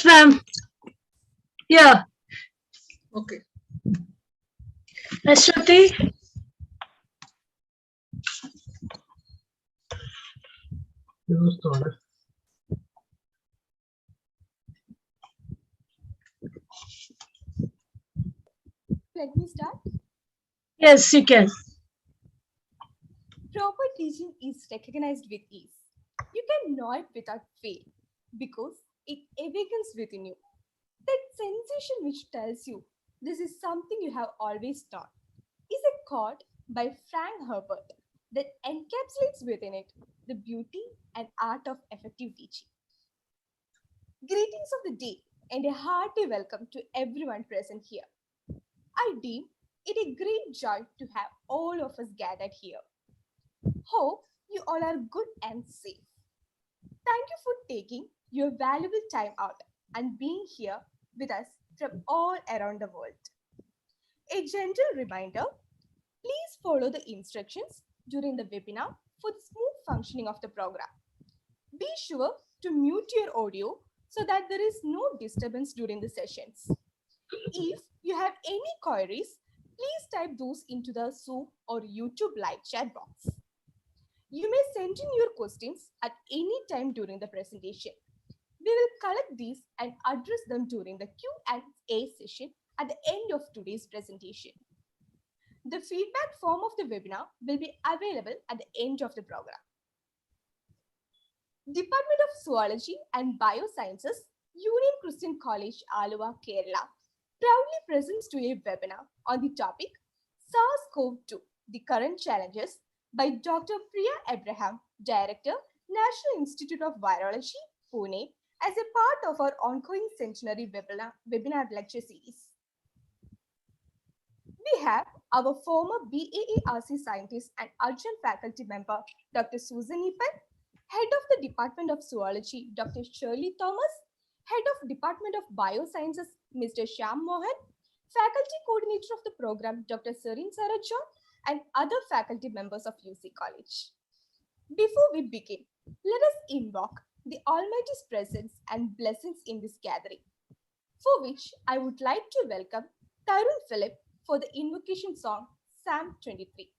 Yes, ma'am. Yeah. Okay. Ashwati. Let me start. Yes, you can. Proper teaching is recognized with ease. You can know it without fail because it awakens within you. That sensation which tells you this is something you have always known is a quote by Frank Herbert that encapsulates within it the beauty and art of effective teaching. Greetings of the day and a hearty welcome to everyone present here. I deem it a great joy to have all of us gathered here. Hope you all are good and safe. Thank you for taking your valuable time out and being here with us from all around the world. A gentle reminder, please follow the instructions during the webinar for the smooth functioning of the program. Be sure to mute your audio so that there is no disturbance during the sessions. If you have any queries, please type those into the Zoom or YouTube live chat box. You may send in your questions at any time during the presentation. We will collect these and address them during the Q&A session at the end of today's presentation. The feedback form of the webinar will be available at the end of the program. Department of Zoology and Biosciences, Union Christian College, Aluva, Kerala, proudly presents to a webinar on the topic SARS CoV-2, the current challenges by Dr. Priya Abraham, Director, National Institute of Virology, Pune, as a part of our ongoing Centenary webinar lecture series. We have our former BAERC scientist and adjunct faculty member, Dr. Susan Ipan, Head of the Department of Zoology, Dr. Shirley Thomas, Head of Department of Biosciences, Mr. Shyam Mohan, Faculty Coordinator of the program, Dr. Sarin Sarajan, and other faculty members of UC College. Before we begin, let us invoke the Almighty's presence and blessings in this gathering, for which I would like to welcome Tarun Philip for the invocation song, Psalm 23.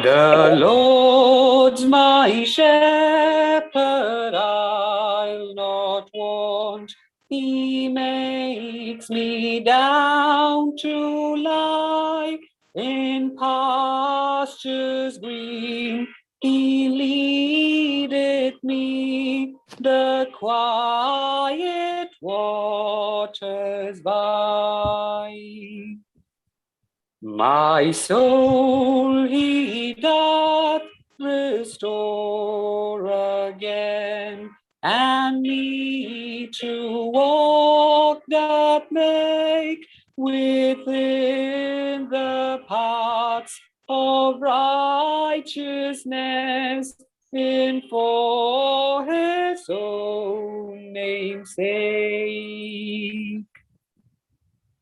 The Lord's my shepherd, I'll not want. He makes me down to lie in pastures green. He leadeth me the quiet waters by. My soul he doth restore again, and me to walk doth make within the paths of righteousness, in for his own name's sake.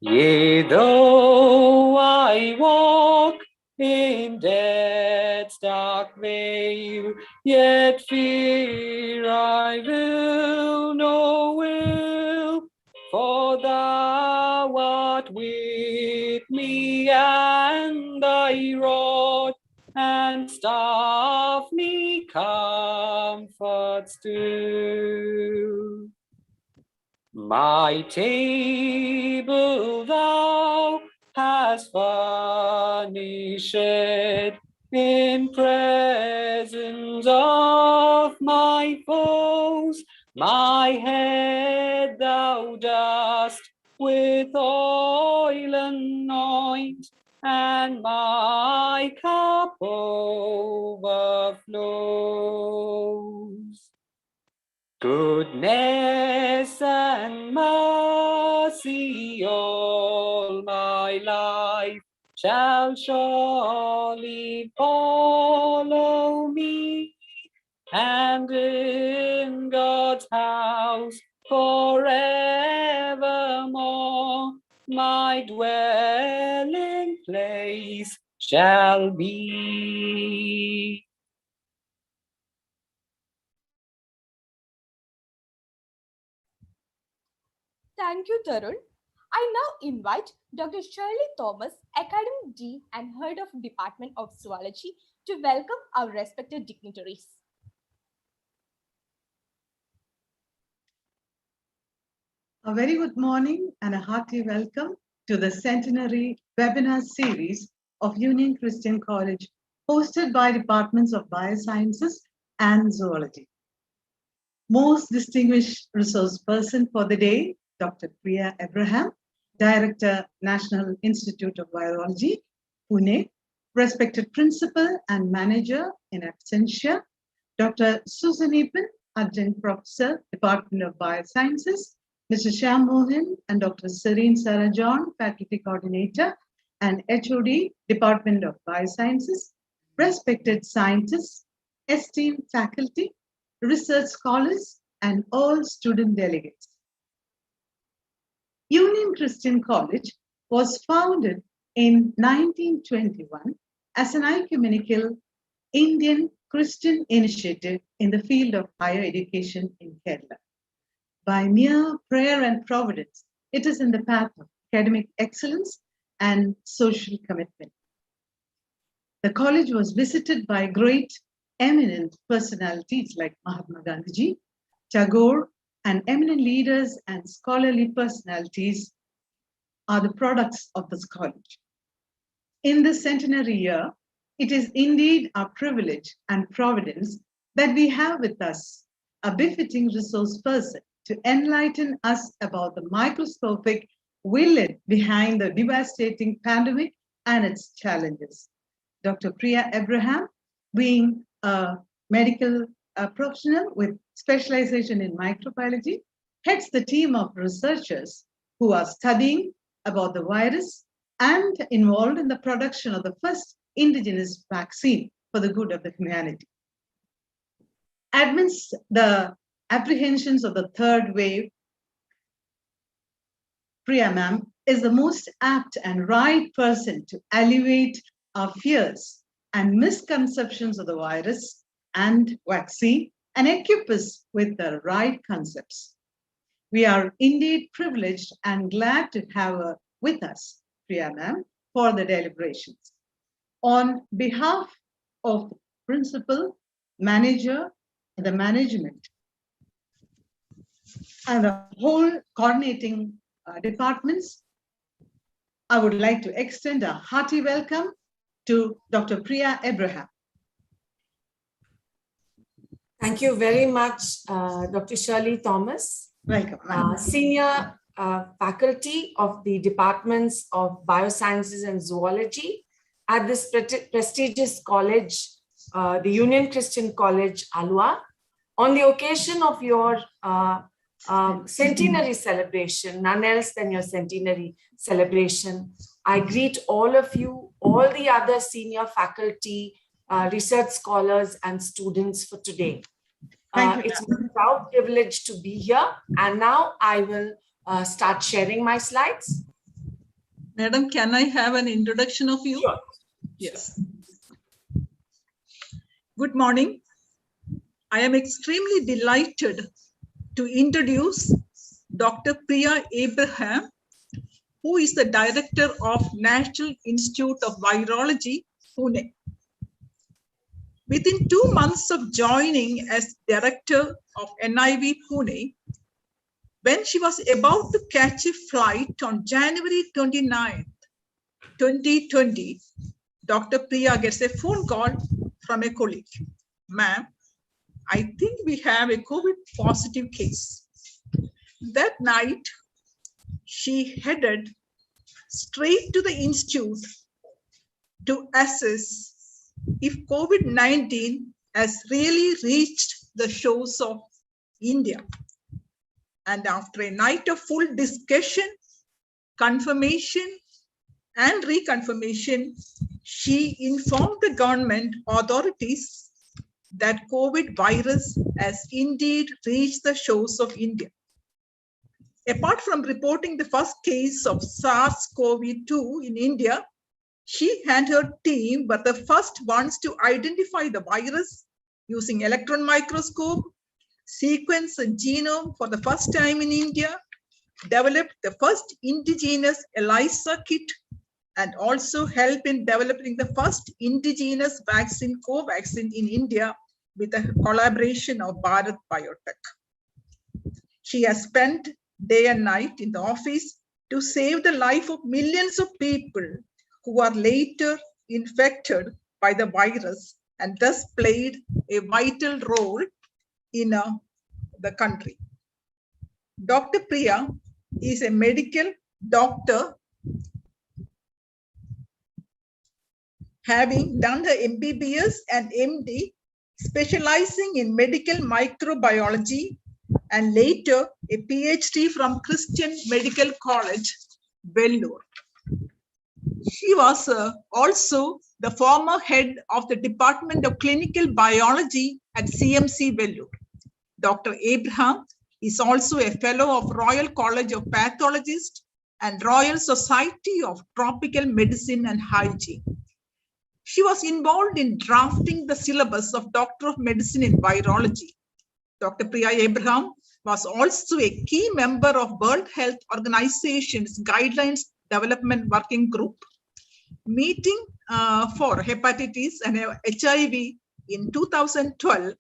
Yea, though I walk in death's dark vale, yet fear I will no ill, for thou art with me, and thy rod and staff me comfort still. My table thou hast furnished in presence of my foes. My head thou dost with oil anoint, and my cup overflows. Goodness and mercy all my life shall surely follow me, and in God's house forevermore. My dwelling place shall be. Thank you, Tarun. I now invite Dr. Shirley Thomas, Academic Dean and Head of Department of Zoology, to welcome our respected dignitaries. A very good morning and a hearty welcome to the Centenary webinar series of Union Christian College, hosted by Departments of Biosciences and Zoology. Most distinguished resource person for the day, Dr. Priya Abraham, Director, National Institute of Virology, Pune, respected Principal and Manager in absentia, Dr. Susan Epen, Adjunct Professor, Department of Biosciences, Mr. Shyam Mohan and Dr. Serene Sarah John, Faculty Coordinator and HOD, Department of Biosciences, respected scientists, esteemed faculty, research scholars, and all student delegates. Union Christian College was founded in 1921 as an ecumenical Indian Christian initiative in the field of higher education in Kerala. By mere prayer and providence, it is in the path of academic excellence and social commitment. The college was visited by great eminent personalities like Mahatma Gandhi, Tagore, and eminent leaders and scholarly personalities are the products of this college. In this centenary year, it is indeed our privilege and providence that we have with us a befitting resource person to enlighten us about the microscopic villain behind the devastating pandemic and its challenges. Dr. Priya Abraham, being a medical professional with specialization in microbiology, heads the team of researchers who are studying about the virus and involved in the production of the first indigenous vaccine for the good of the humanity. Amidst the apprehensions of the third wave, Priya ma'am is the most apt and right person to alleviate our fears and misconceptions of the virus and vaccine and equip us with the right concepts. We are indeed privileged and glad to have her with us, Priya ma'am, for the deliberations. On behalf of the principal, manager, the management, and the whole coordinating departments, I would like to extend a hearty welcome to Dr. Priya Abraham. Thank you very much, Dr. Shirley Thomas, Welcome. Senior Faculty of the Departments of Biosciences and Zoology at this prestigious college, the Union Christian College, Aluva. On the occasion of your centenary celebration, none else than your centenary celebration, I greet all of you, all the other senior faculty, research scholars and students for today. It's my proud privilege to be here. And now I will start sharing my slides. Madam, can I have an introduction of you? Sure. Yes. Good morning. I am extremely delighted to introduce Dr. Priya Abraham, who is the Director of National Institute of Virology, Pune. Within 2 months of joining as Director of NIV Pune, when she was about to catch a flight on January 29th, 2020, Dr. Priya gets a phone call from a colleague. Ma'am, I think we have a COVID positive case. That night, she headed straight to the institute to assess if COVID-19 has really reached the shores of India. And after a night of full discussion, confirmation, and reconfirmation, she informed the government authorities that COVID virus has indeed reached the shores of India. Apart from reporting the first case of SARS CoV-2 in India, she and her team were the first ones to identify the virus using electron microscope, sequence the genome for the first time in India, developed the first indigenous ELISA kit, and also helped in developing the first indigenous vaccine, Covaxin, in India with a collaboration of Bharat Biotech. She has spent day and night in the office to save the life of millions of people who are later infected by the virus and thus played a vital role in the country. Dr. Priya is a medical doctor, having done her MBBS and MD, specializing in medical microbiology, and later a PhD from Christian Medical College, Vellore. She was also the former head of the Department of Clinical Biology at CMC Vellore. Dr. Abraham is also a fellow of Royal College of Pathologists and Royal Society of Tropical Medicine and Hygiene. She was involved in drafting the syllabus of Doctor of Medicine in Virology. Dr. Priya Abraham was also a key member of World Health Organization's Guidelines Development Working Group, meeting for hepatitis and HIV in 2012,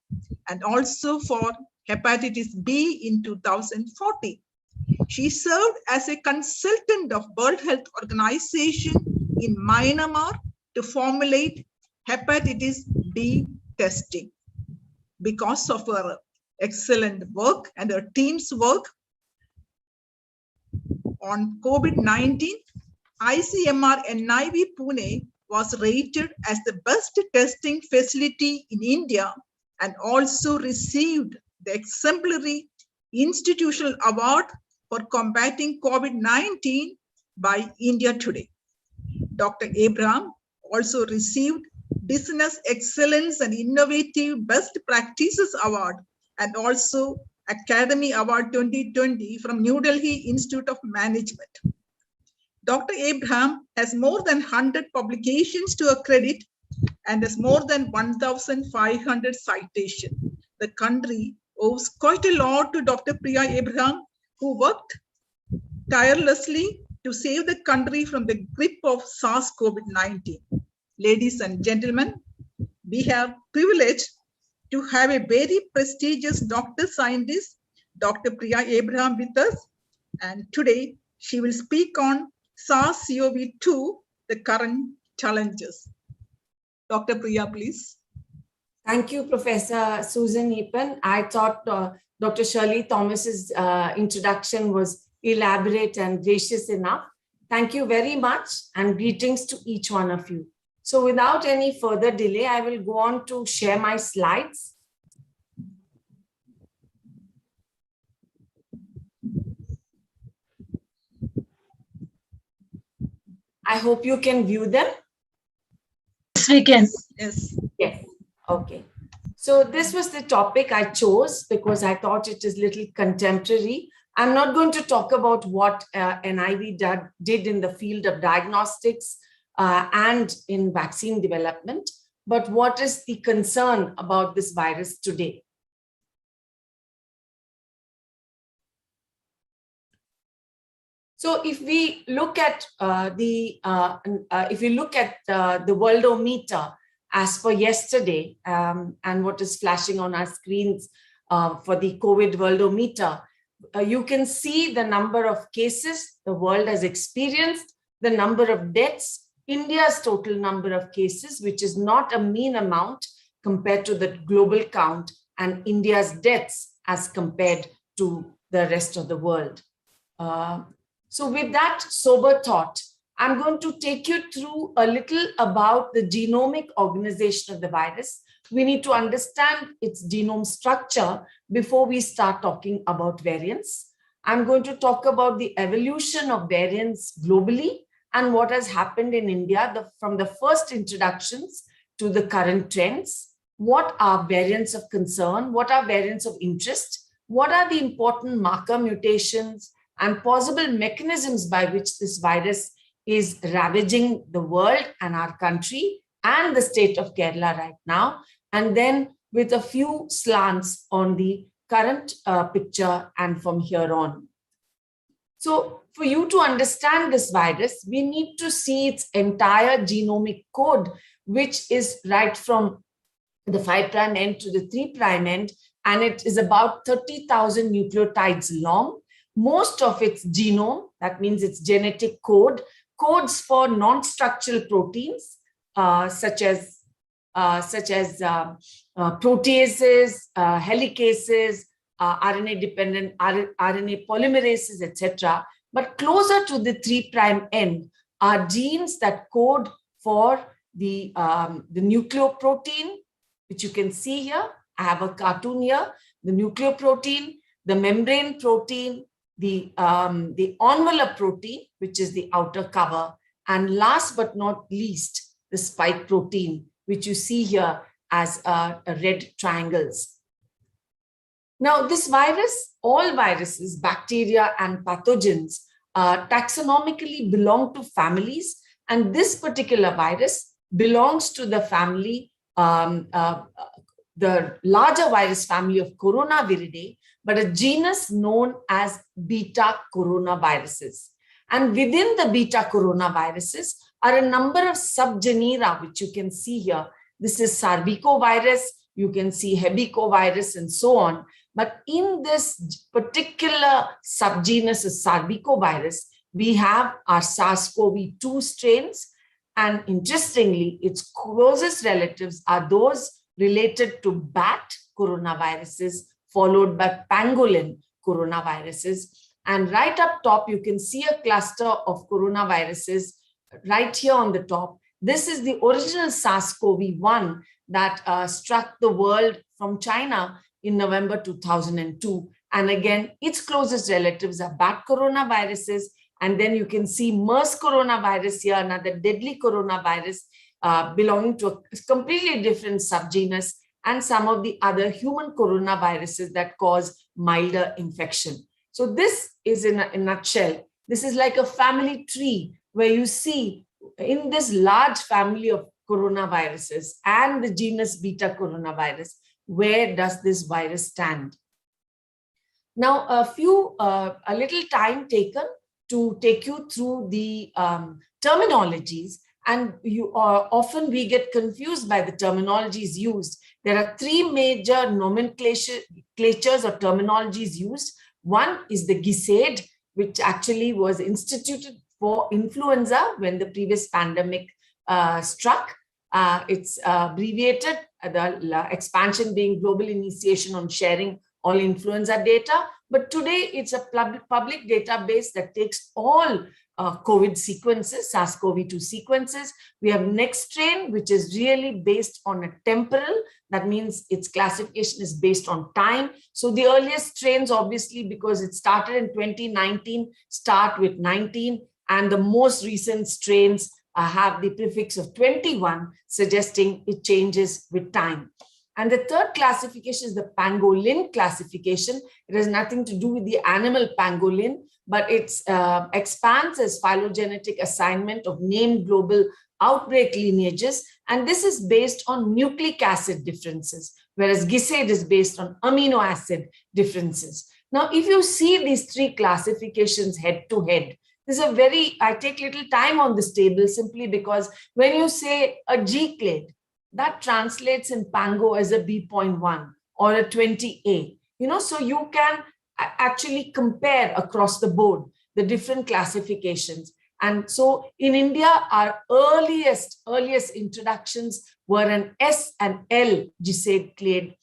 and also for hepatitis B in 2014. She served as a consultant of World Health Organization in Myanmar to formulate hepatitis B testing. Because of her excellent work and her team's work on COVID-19, ICMR-NIV Pune was rated as the best testing facility in India and also received the exemplary institutional award for combating COVID-19 by India Today. Dr. Abraham also received Business Excellence and Innovative Best Practices Award and also Academy Award 2020 from New Delhi Institute of Management. Dr. Abraham has more than 100 publications to her credit and has more than 1,500 citations. The country owes quite a lot to Dr. Priya Abraham, who worked tirelessly to save the country from the grip of SARS COVID-19. Ladies and gentlemen, we have privilege to have a very prestigious doctor scientist, Dr. Priya Abraham, with us. And today she will speak on SARS-CoV-2, the current challenges. Dr. Priya, please. Thank you, Professor Susan Epen. I thought Dr. Shirley Thomas's introduction was elaborate and gracious enough. Thank you very much, and greetings to each one of you. So without any further delay, I will go on to share my slides. I hope you can view them. Yes, we can. Yes. Yes. Okay. So this was the topic I chose because I thought it is a little contemporary. I'm not going to talk about what NIV did in the field of diagnostics and in vaccine development, but what is the concern about this virus today? So if we look at the Worldometer as for yesterday, and what is flashing on our screens for the COVID Worldometer, you can see the number of cases the world has experienced, the number of deaths, India's total number of cases, which is not a mean amount compared to the global count, and India's deaths as compared to the rest of the world. So with that sober thought, I'm going to take you through a little about the genomic organization of the virus. We need to understand its genome structure before we start talking about variants. I'm going to talk about the evolution of variants globally and what has happened in India from the first introductions to the current trends. what are variants of concern, what are variants of interest, what are the important marker mutations and possible mechanisms by which this virus is ravaging the world and our country and the state of Kerala right now, and then with a few slants on the current picture and from here on. So for you to understand this virus, we need to see its entire genomic code, which is right from the 5' end to the 3' end, and it is about 30,000 nucleotides long. Most of its genome, that means its genetic code, codes for non-structural proteins such as proteases, helicases, RNA-dependent RNA polymerases, etc. But closer to the 3' end are genes that code for the nucleoprotein, which you can see here. I have a cartoon here. The nucleoprotein, the membrane protein, the envelope protein, which is the outer cover, and last but not least, the spike protein, which you see here as red triangles. Now, this virus, all viruses, bacteria and pathogens, taxonomically belong to families, and this particular virus belongs to the family, the larger virus family of Coronaviridae, but a genus known as beta coronaviruses. And within the beta coronaviruses are a number of subgenera, which you can see here. This is sarbecovirus, you can see hebecovirus and so on. But in this particular subgenus of sarbecovirus, we have our SARS CoV-2 strains. And interestingly, its closest relatives are those related to bat coronaviruses, followed by pangolin coronaviruses. And right up top, you can see a cluster of coronaviruses right here on the top. This is the original SARS CoV-1 that struck the world from China in November 2002. And again, its closest relatives are bat coronaviruses. And then you can see MERS coronavirus here, another deadly coronavirus belonging to a completely different subgenus, and some of the other human coronaviruses that cause milder infection. So this is in a nutshell, this is like a family tree where you see in this large family of coronaviruses and the genus beta coronavirus, where does this virus stand? Now, a little time taken to take you through the terminologies, and often we get confused by the terminologies used. There are three major nomenclatures or terminologies used. One is the GISAID, which actually was instituted for influenza when the previous pandemic struck. It's abbreviated, the expansion being Global Initiation on Sharing All Influenza Data. But today it's a public database that takes all COVID sequences, SARS-CoV-2 sequences. We have next strain, which is really based on a temporal. That means its classification is based on time. So the earliest strains, obviously, because it started in 2019, start with 19. And the most recent strains have the prefix of 21, suggesting it changes with time. And the third classification is the pangolin classification. It has nothing to do with the animal pangolin, but it expands as phylogenetic assignment of named global outbreak lineages. And this is based on nucleic acid differences, whereas GISAID is based on amino acid differences. Now, if you see these three classifications head to head, I take little time on this table simply because when you say a G clade, that translates in Pango as a B.1 or a 20A. So you can actually compare across the board the different classifications. And so in India, our earliest introductions were an S and L GISAID clade,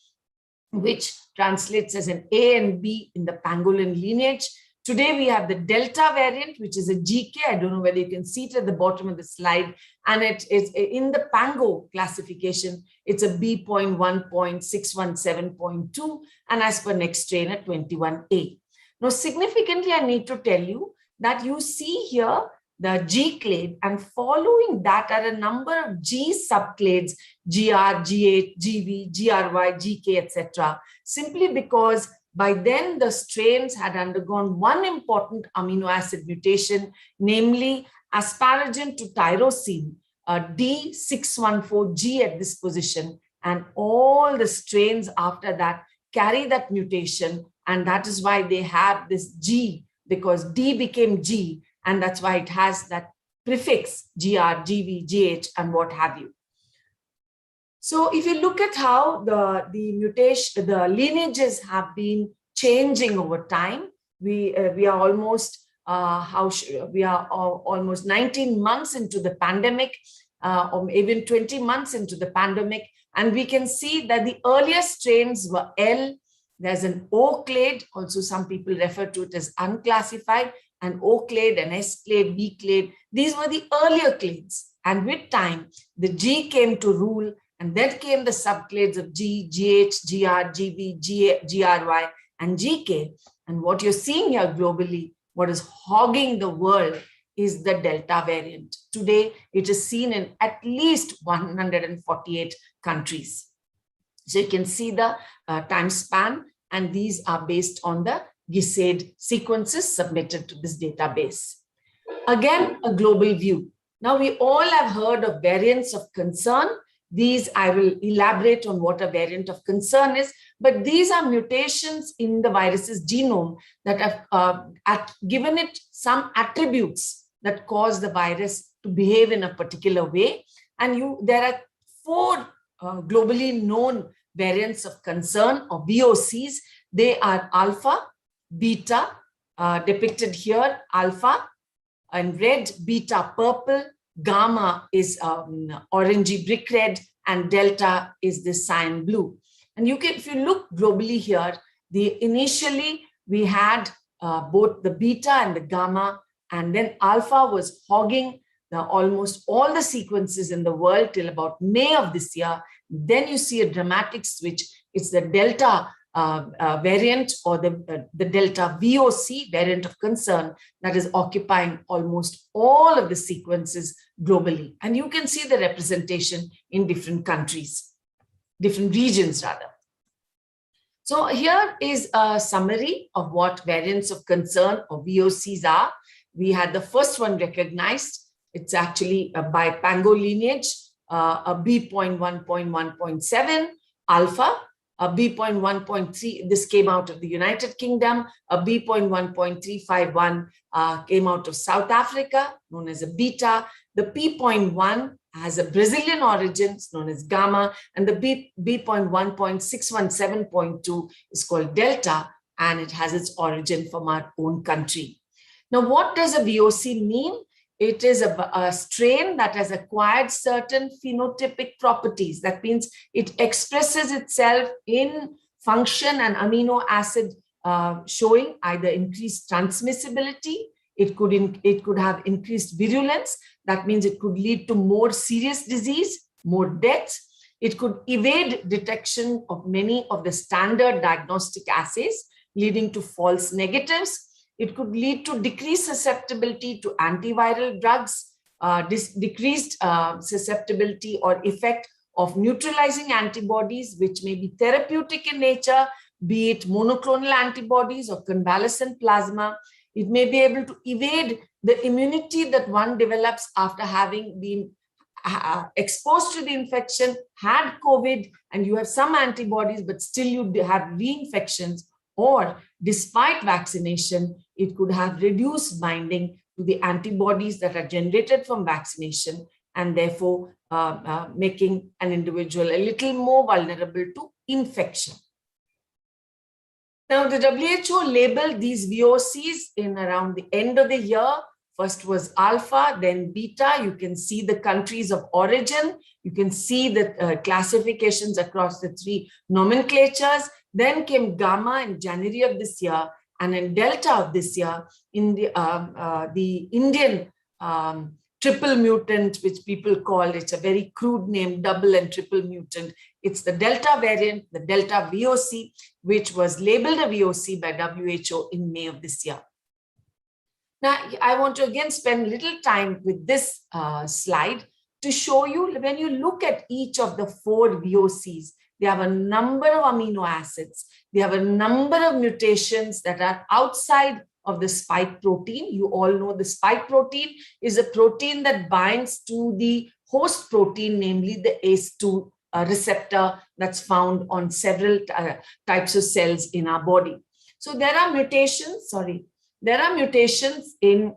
which translates as an A and B in the pangolin lineage. Today, we have the Delta variant, which is a GK. I don't know whether you can see it at the bottom of the slide. And it is in the Pango classification, it's a B.1.617.2. And as per next strain, a 21A. Now, significantly, I need to tell you that you see here the G clade, and following that are a number of G subclades, GR, G8, GV, GRY, GK, etc. Simply because by then the strains had undergone one important amino acid mutation, namely asparagine to tyrosine, D614G at this position, and all the strains after that carry that mutation, and that is why they have this G, because D became G, and that's why it has that prefix GR, GV, GH, and what have you. So if you look at how the mutation, the lineages have been changing over time, we are almost almost 19 months into the pandemic, or even 20 months into the pandemic, and we can see that the earliest strains were L. There's an O clade, also some people refer to it as unclassified, an O clade, an S clade, B clade. These were the earlier clades, and with time, the G came to rule, and then came the subclades of G, GH, GR, GV, GRY, and GK. And what you're seeing here globally, what is hogging the world, is the Delta variant. Today, it is seen in at least 148 countries. So you can see the time span, and these are based on the GISAID sequences submitted to this database. Again, a global view. Now, we all have heard of variants of concern. These, I will elaborate on what a variant of concern is, but these are mutations in the virus's genome that have given it some attributes that cause the virus to behave in a particular way. And there are 4 globally known variants of concern, or VOCs. They are alpha, beta, depicted here, alpha and red, beta purple, gamma is orangey brick red, and delta is the cyan blue. And you can, if you look globally here, initially we had both the beta and the gamma, and then alpha was hogging almost all the sequences in the world till about May of this year. Then you see a dramatic switch. It's the delta variant, or the delta VOC, variant of concern, that is occupying almost all of the sequences globally. And you can see the representation in different countries, different regions rather. So here is a summary of what variants of concern, or VOCs, are. We had the first one recognized. It's actually by Pango lineage, a B.1.1.7 alpha, a B.1.3, this came out of the United Kingdom, a B.1.351 came out of South Africa, known as a beta. The P.1 has a Brazilian origin, known as gamma, and the B.1.617.2 is called delta, and it has its origin from our own country. Now, what does a VOC mean? It is a strain that has acquired certain phenotypic properties. That means it expresses itself in function and amino acid showing either increased transmissibility. It could have increased virulence. That means it could lead to more serious disease, more deaths. It could evade detection of many of the standard diagnostic assays, leading to false negatives. It could lead to decreased susceptibility to antiviral drugs, decreased susceptibility or effect of neutralizing antibodies, which may be therapeutic in nature, be it monoclonal antibodies or convalescent plasma. It may be able to evade the immunity that one develops after having been exposed to the infection, had COVID, and you have some antibodies, but still you have reinfections. Or despite vaccination, it could have reduced binding to the antibodies that are generated from vaccination, and therefore making an individual a little more vulnerable to infection. Now, the WHO labeled these VOCs in around the end of the year. First was alpha, then beta. You can see the countries of origin. You can see the classifications across the 3 nomenclatures. Then came gamma in January of this year, and in delta of this year, in the Indian triple mutant, which people call, it's a very crude name, double and triple mutant. It's the delta variant, the delta VOC, which was labeled a VOC by WHO in May of this year. Now, I want to again spend little time with this slide to show you, when you look at each of the 4 VOCs, they have a number of amino acids. They have a number of mutations that are outside of the spike protein. You all know the spike protein is a protein that binds to the host protein, namely the ACE2 receptor that's found on several types of cells in our body. So there are mutations, in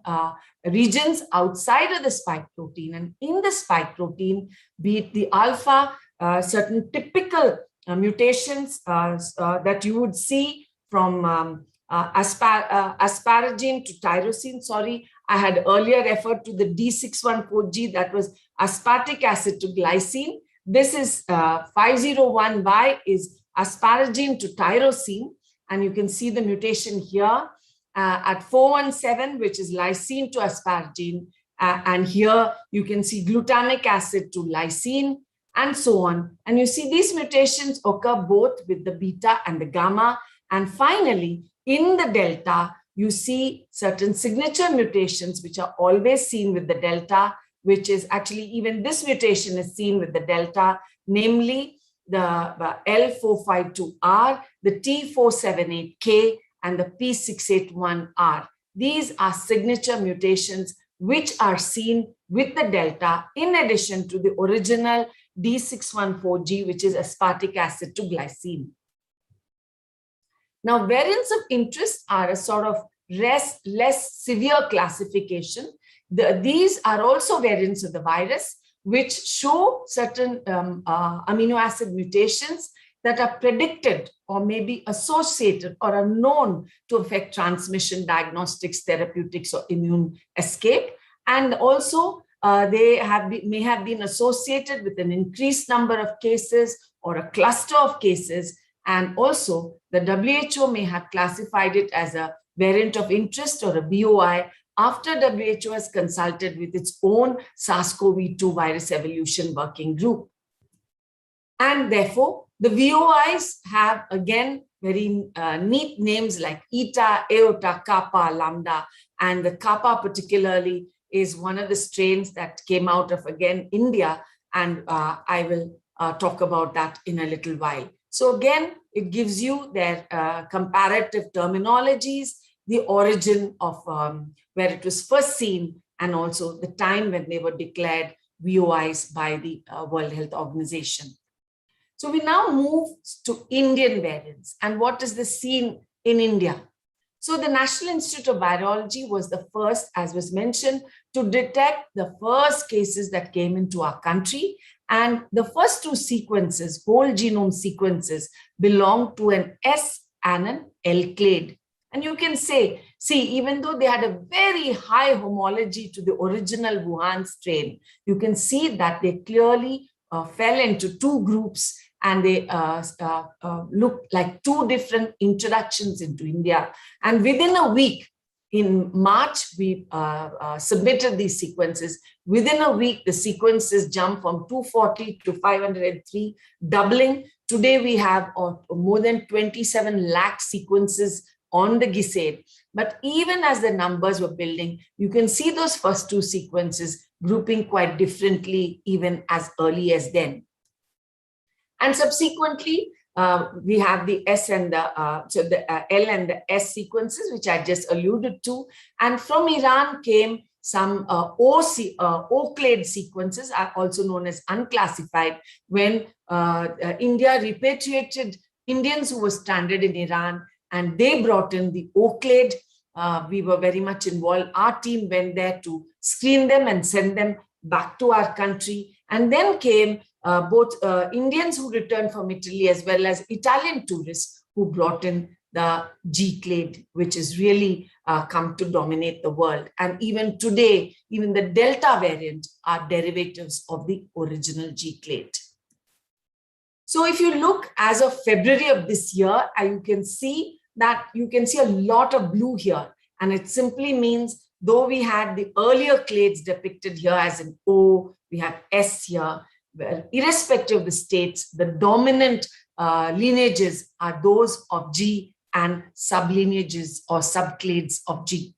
regions outside of the spike protein, and in the spike protein, be it the alpha, certain typical mutations that you would see from asparagine to tyrosine. Sorry, I had earlier referred to the D614G, that was aspartic acid to glycine. This is 501Y is asparagine to tyrosine, and you can see the mutation here at 417, which is lysine to asparagine, and here you can see glutamic acid to lysine, and so on. And you see these mutations occur both with the beta and the gamma. And finally, in the delta, you see certain signature mutations, which are always seen with the delta, which is actually, even this mutation is seen with the delta, namely the L452R, the T478K, and the P681R. These are signature mutations which are seen with the delta, in addition to the original D614G, which is aspartic acid to glycine. Now, variants of interest are a sort of less severe classification. These are also variants of the virus, which show certain amino acid mutations that are predicted or maybe associated or are known to affect transmission, diagnostics, therapeutics, or immune escape. And also they may have been associated with an increased number of cases or a cluster of cases. And also the WHO may have classified it as a variant of interest or a BOI after WHO has consulted with its own SARS CoV-2 virus evolution working group. And therefore, the VOIs have, again, very neat names like Eta, Iota, Kappa, Lambda. And the Kappa particularly is one of the strains that came out of, again, India. And I will talk about that in a little while. So again, it gives you their comparative terminologies, the origin of where it was first seen, and also the time when they were declared VOIs by the World Health Organization. So we now move to Indian variants. And what is the scene in India? So the National Institute of Virology was the first, as was mentioned, to detect the first cases that came into our country. And the first 2 sequences, whole genome sequences, belong to an S and an L clade. And you can see, even though they had a very high homology to the original Wuhan strain, you can see that they clearly fell into 2 groups, and they look like 2 different introductions into India. And within a week, in March, we submitted these sequences. Within a week, the sequences jumped from 240 to 503, doubling. Today, we have more than 27 lakh sequences on the GISAID. But even as the numbers were building, you can see those first 2 sequences grouping quite differently, even as early as then. And subsequently, we have the S and the L and the S sequences, which I just alluded to. And from Iran came some O clade sequences, are also known as unclassified, when India repatriated Indians who were stranded in Iran, and they brought in the O clade. We were very much involved. Our team went there to screen them and send them back to our country. And then came both Indians who returned from Italy, as well as Italian tourists who brought in the G clade, which has really come to dominate the world. And even today, even the Delta variant are derivatives of the original G clade. So if you look as of February of this year, you can see a lot of blue here. And it simply means, though we had the earlier clades depicted here as an O, we have S here, where irrespective of the states, the dominant lineages are those of G and sublineages or subclades of G.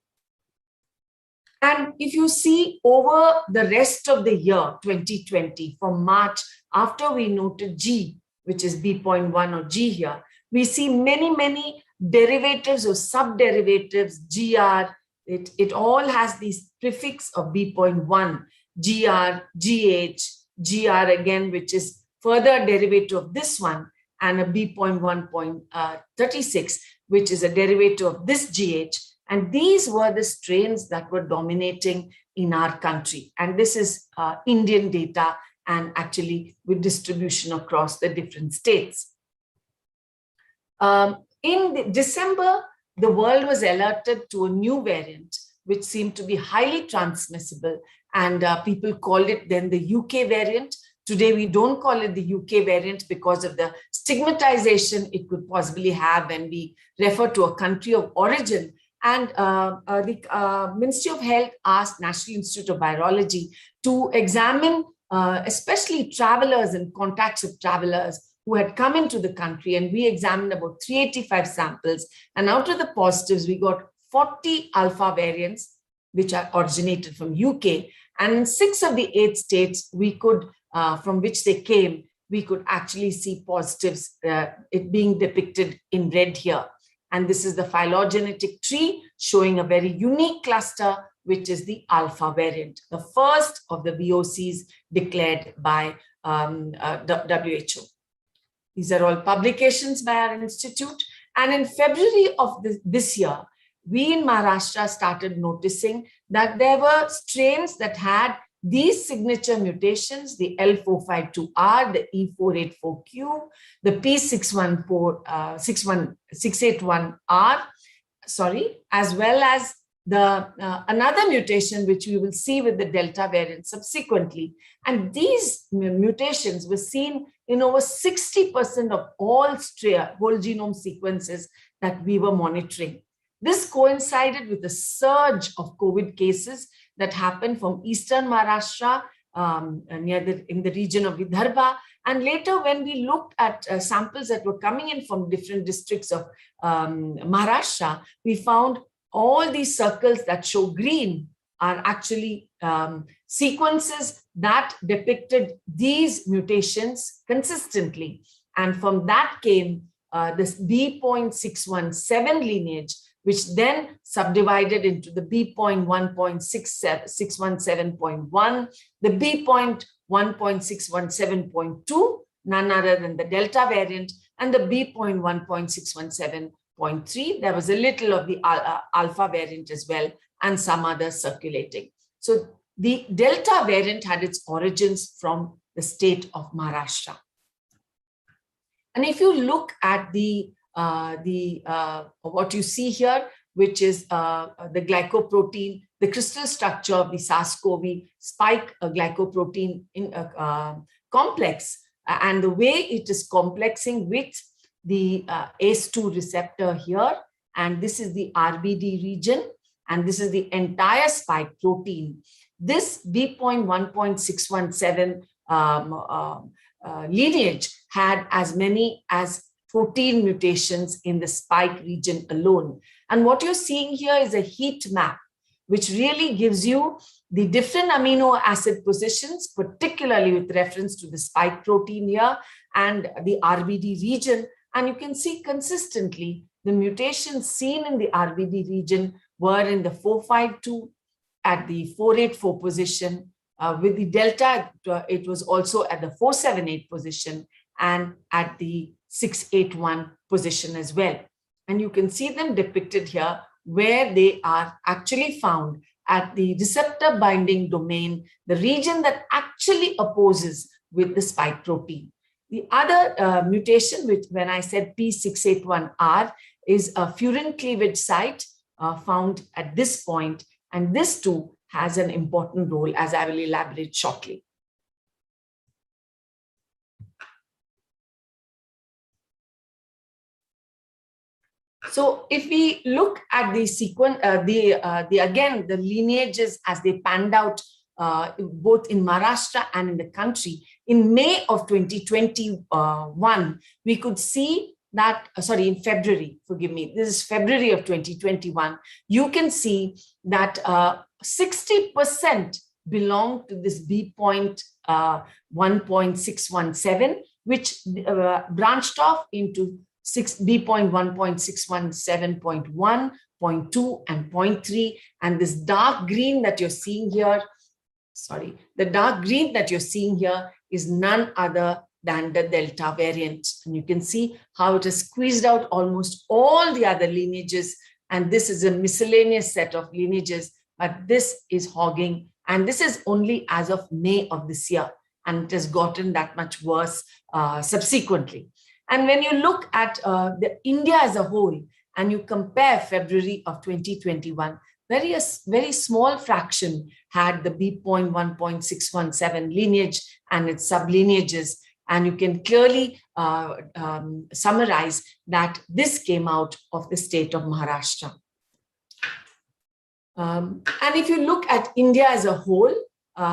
And if you see over the rest of the year, 2020, from March, after we noted G, which is B.1 or G here, we see many derivatives or subderivatives, GR. It all has these prefix of B.1, GR, GH, GR again, which is further derivative of this one, and a B.1.36, which is a derivative of this GH. And these were the strains that were dominating in our country. And this is Indian data, and actually with distribution across the different states. In December, the world was alerted to a new variant, which seemed to be highly transmissible. And people called it then the UK variant. Today, we don't call it the UK variant because of the stigmatization it could possibly have when we refer to a country of origin. And the Ministry of Health asked National Institute of Virology to examine especially travelers and contacts of travelers who had come into the country. And we examined about 385 samples. And out of the positives, we got 40 alpha variants, which are originated from UK. And in 6 of the 8 states, we could, from which they came, we could actually see positives, it being depicted in red here. And this is the phylogenetic tree showing a very unique cluster, which is the alpha variant, the first of the VOCs declared by WHO. These are all publications by our institute. And in February of this year, we in Maharashtra started noticing that there were strains that had these signature mutations, the L452R, the E484Q, the P681R, as well as the another mutation, which we will see with the Delta variant subsequently. And these mutations were seen in over 60% of all whole genome sequences that we were monitoring. This coincided with a surge of COVID cases that happened from eastern Maharashtra in the region of Vidarbha. And later, when we looked at samples that were coming in from different districts of Maharashtra, we found all these circles that show green are actually sequences that depicted these mutations consistently. And from that came this B.617 lineage, which then subdivided into the B.1.617.1, the B.1.617.2, none other than the Delta variant, and the B.1.617.3. There was a little of the Alpha variant as well, and some others circulating. So the Delta variant had its origins from the state of Maharashtra. And if you look at what you see here, which is the glycoprotein, the crystal structure of the SARS-CoV spike glycoprotein complex, and the way it is complexing with the ACE2 receptor here, and this is the RBD region, and this is the entire spike protein. This B.1.617 lineage had as many as 14 mutations in the spike region alone. And what you're seeing here is a heat map, which really gives you the different amino acid positions, particularly with reference to the spike protein here and the RBD region. And you can see consistently the mutations seen in the RBD region were in the 452 at the 484 position. With the Delta, it was also at the 478 position and at the 681 position as well. And you can see them depicted here where they are actually found at the receptor binding domain, the region that actually opposes with the spike protein. The other mutation, which when I said P681R, is a furin cleavage site found at this point, and this too has an important role, as I will elaborate shortly. So if we look at the sequence, again, the lineages as they panned out both in Maharashtra and in the country, in May of 2021, we could see that, sorry, in February, forgive me, this is February of 2021, you can see that 60% belong to this B.1.617, which branched off into B.1.617.1, 0.2 and 0.3. And this dark green that you're seeing here, sorry, the dark green that you're seeing here is none other than the Delta variant. And you can see how it has squeezed out almost all the other lineages. And this is a miscellaneous set of lineages, but this is hogging. And this is only as of May of this year. And it has gotten that much worse subsequently. And when you look at the India as a whole, and you compare February of 2021, very small fraction had the B.1.617 lineage and its sublineages. And you can clearly summarize that this came out of the state of Maharashtra. And if you look at India as a whole,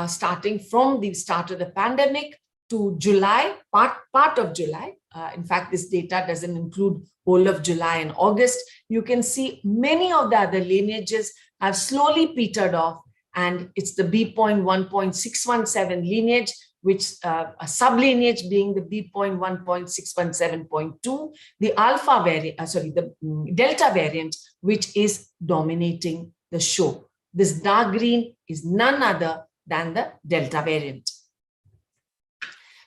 starting from the start of the pandemic to July, part of July, in fact, this data doesn't include whole of July and August, you can see many of the other lineages have slowly petered off. And it's the B.1.617 lineage, which a sublineage being the B.1.617.2, the alpha variant, the Delta variant, which is dominating the show. This dark green is none other than the Delta variant.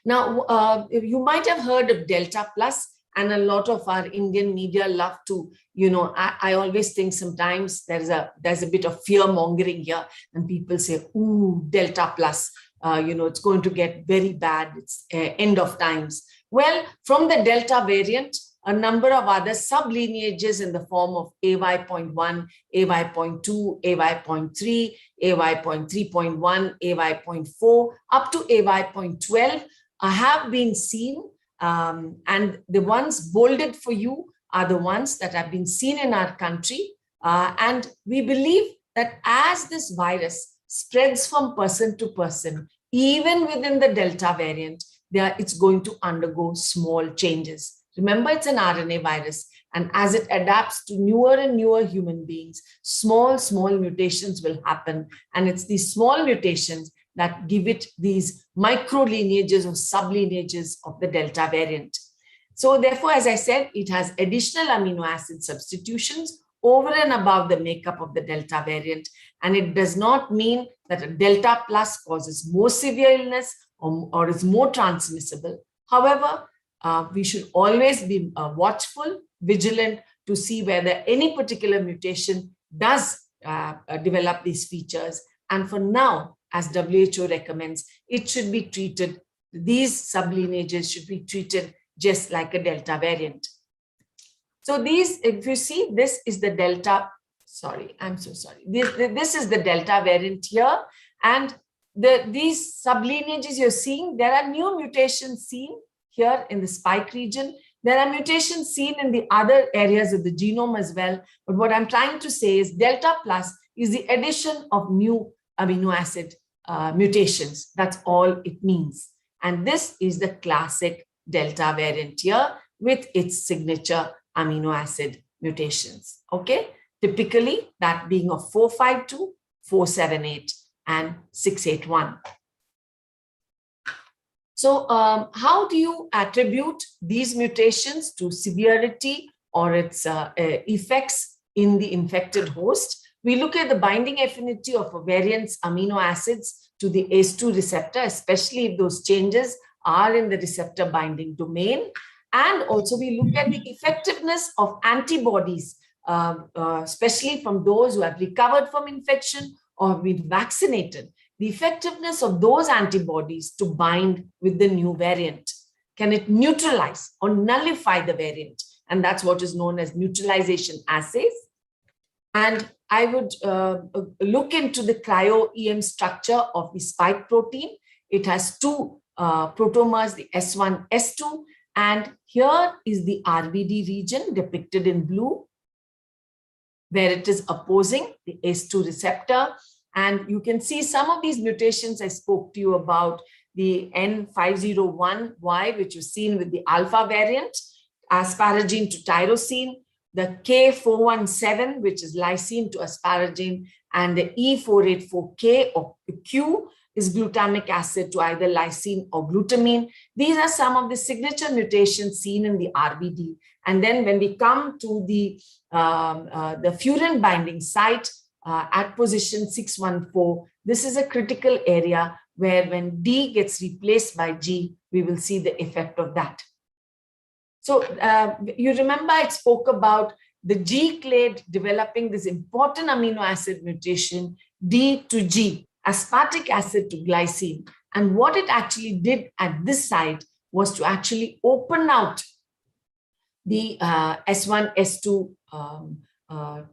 Now, you might have heard of Delta Plus, and a lot of our Indian media love to, I always think sometimes there's a bit of fear mongering here, and people say, ooh, Delta Plus, it's going to get very bad. It's end of times. Well, from the Delta variant, a number of other sublineages in the form of AY.1, AY.2, AY.3, AY.3.1, AY.4, up to AY.12 have been seen. And the ones bolded for you are the ones that have been seen in our country. And we believe that as this virus spreads from person to person, even within the Delta variant, it's going to undergo small changes. Remember, it's an RNA virus. And as it adapts to newer and newer human beings, small mutations will happen. And it's these small mutations that give it these micro lineages or sublineages of the Delta variant. So therefore, as I said, it has additional amino acid substitutions over and above the makeup of the Delta variant. And it does not mean that a Delta plus causes more severe illness or is more transmissible. However, we should always be watchful, vigilant to see whether any particular mutation does develop these features. And for now, as WHO recommends, it should be treated, these sublineages should be treated just like a Delta variant. So these, if you see, this is the Delta, sorry, I'm so sorry. This is the Delta variant here. And these sublineages you're seeing, there are new mutations seen here in the spike region. There are mutations seen in the other areas of the genome as well. But what I'm trying to say is Delta plus is the addition of new amino acid mutations. That's all it means. And this is the classic Delta variant here with its signature amino acid mutations. Okay, typically that being of 452, 478, and 681. So how do you attribute these mutations to severity or its effects in the infected host? We look at the binding affinity of a variant's amino acids to the ACE2 receptor, especially if those changes are in the receptor binding domain. And also we look at the effectiveness of antibodies, especially from those who have recovered from infection or have been vaccinated. The effectiveness of those antibodies to bind with the new variant. Can it neutralize or nullify the variant? And that's what is known as neutralization assays. And I would look into the cryo-EM structure of the spike protein. It has two protomers, the S1, S2, and here is the RBD region depicted in blue, where it is opposing the ACE2 receptor. And you can see some of these mutations I spoke to you about, the N501Y, which was seen with the alpha variant, asparagine to tyrosine, the K417, which is lysine to asparagine, and the E484K or Q is glutamic acid to either lysine or glutamine. These are some of the signature mutations seen in the RBD. And then when we come to the furin binding site at position 614, this is a critical area where when D gets replaced by G, we will see the effect of that. So you remember I spoke about the G clade developing this important amino acid mutation, D to G, aspartic acid to glycine. And what it actually did at this site was to actually open out the S1, S2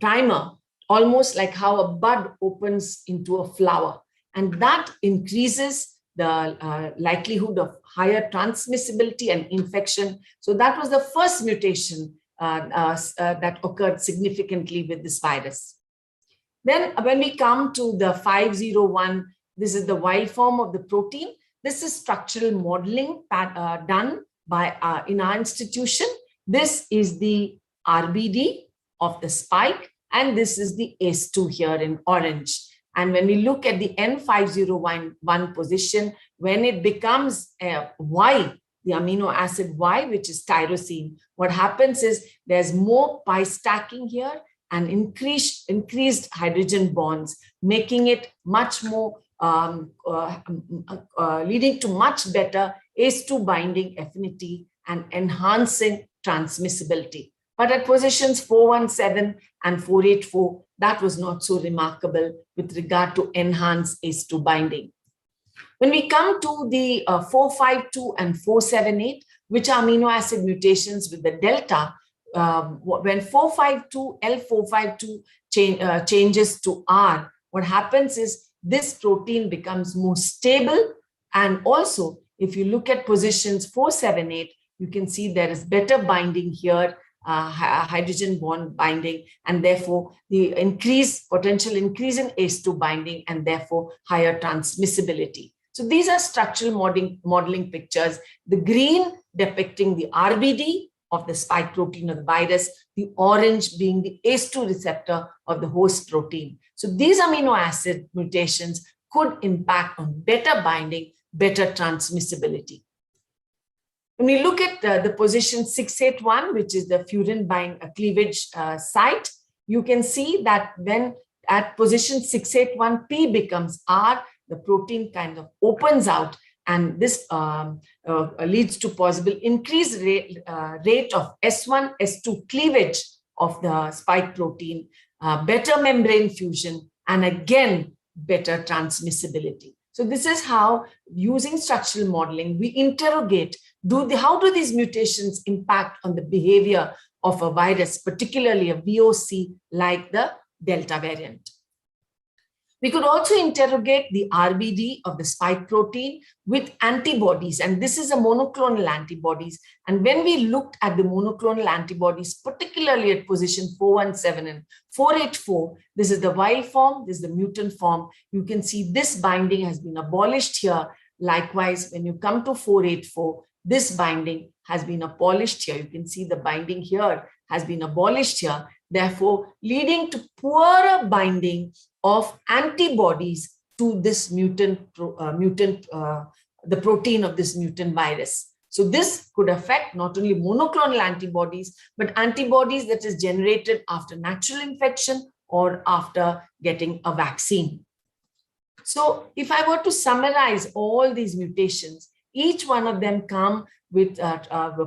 trimer, almost like how a bud opens into a flower. And that increases the likelihood of higher transmissibility and infection. So that was the first mutation that occurred significantly with this virus. Then when we come to the 501, this is the wild form of the protein. This is structural modeling done by in our institution. This is the RBD of the spike, and this is the ACE2 here in orange. And when we look at the N501 position, when it becomes Y, the amino acid Y, which is tyrosine, what happens is there's more pi stacking here and increased hydrogen bonds, making it much more, leading to much better ACE2 binding affinity and enhancing transmissibility. But at positions 417 and 484, that was not so remarkable with regard to enhanced ACE2 binding. When we come to the 452 and 478, which are amino acid mutations with the delta, when 452, L452 changes to R, what happens is this protein becomes more stable. And also, if you look at positions 478, you can see there is better binding here, hydrogen bond binding, and therefore the potential increase in ACE2 binding, and therefore higher transmissibility. So these are structural modeling pictures, the green depicting the RBD of the spike protein of the virus, the orange being the ACE2 receptor of the host protein. So these amino acid mutations could impact on better binding, better transmissibility. When we look at the position 681, which is the furin cleavage site, you can see that when at position 681, P becomes R, the protein kind of opens out, and this leads to possible increased rate of S1, S2 cleavage of the spike protein, better membrane fusion, and again, better transmissibility. So this is how, using structural modeling, we interrogate, how do these mutations impact on the behavior of a virus, particularly a VOC like the Delta variant. We could also interrogate the RBD of the spike protein with antibodies, and this is a monoclonal antibodies. And when we looked at the monoclonal antibodies, particularly at position 417 and 484, this is the wild form, this is the mutant form. You can see this binding has been abolished here. Likewise, when you come to 484, this binding has been abolished here. You can see the binding here has been abolished here, therefore leading to poorer binding of antibodies to this the protein of this mutant virus. So this could affect not only monoclonal antibodies, but antibodies that is generated after natural infection or after getting a vaccine. So if I were to summarize all these mutations, each one of them come with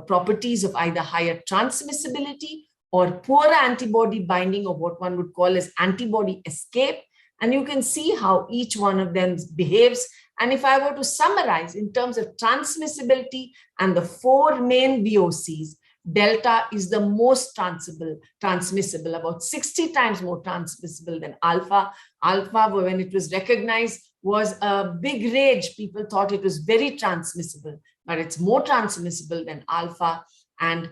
properties of either higher transmissibility or poorer antibody binding, or what one would call as antibody escape. And you can see how each one of them behaves. And if I were to summarize in terms of transmissibility and the four main VOCs, Delta is the most transmissible, about 60 times more transmissible than Alpha. Alpha, when it was recognized, was a big rage. People thought it was very transmissible, but it's more transmissible than Alpha and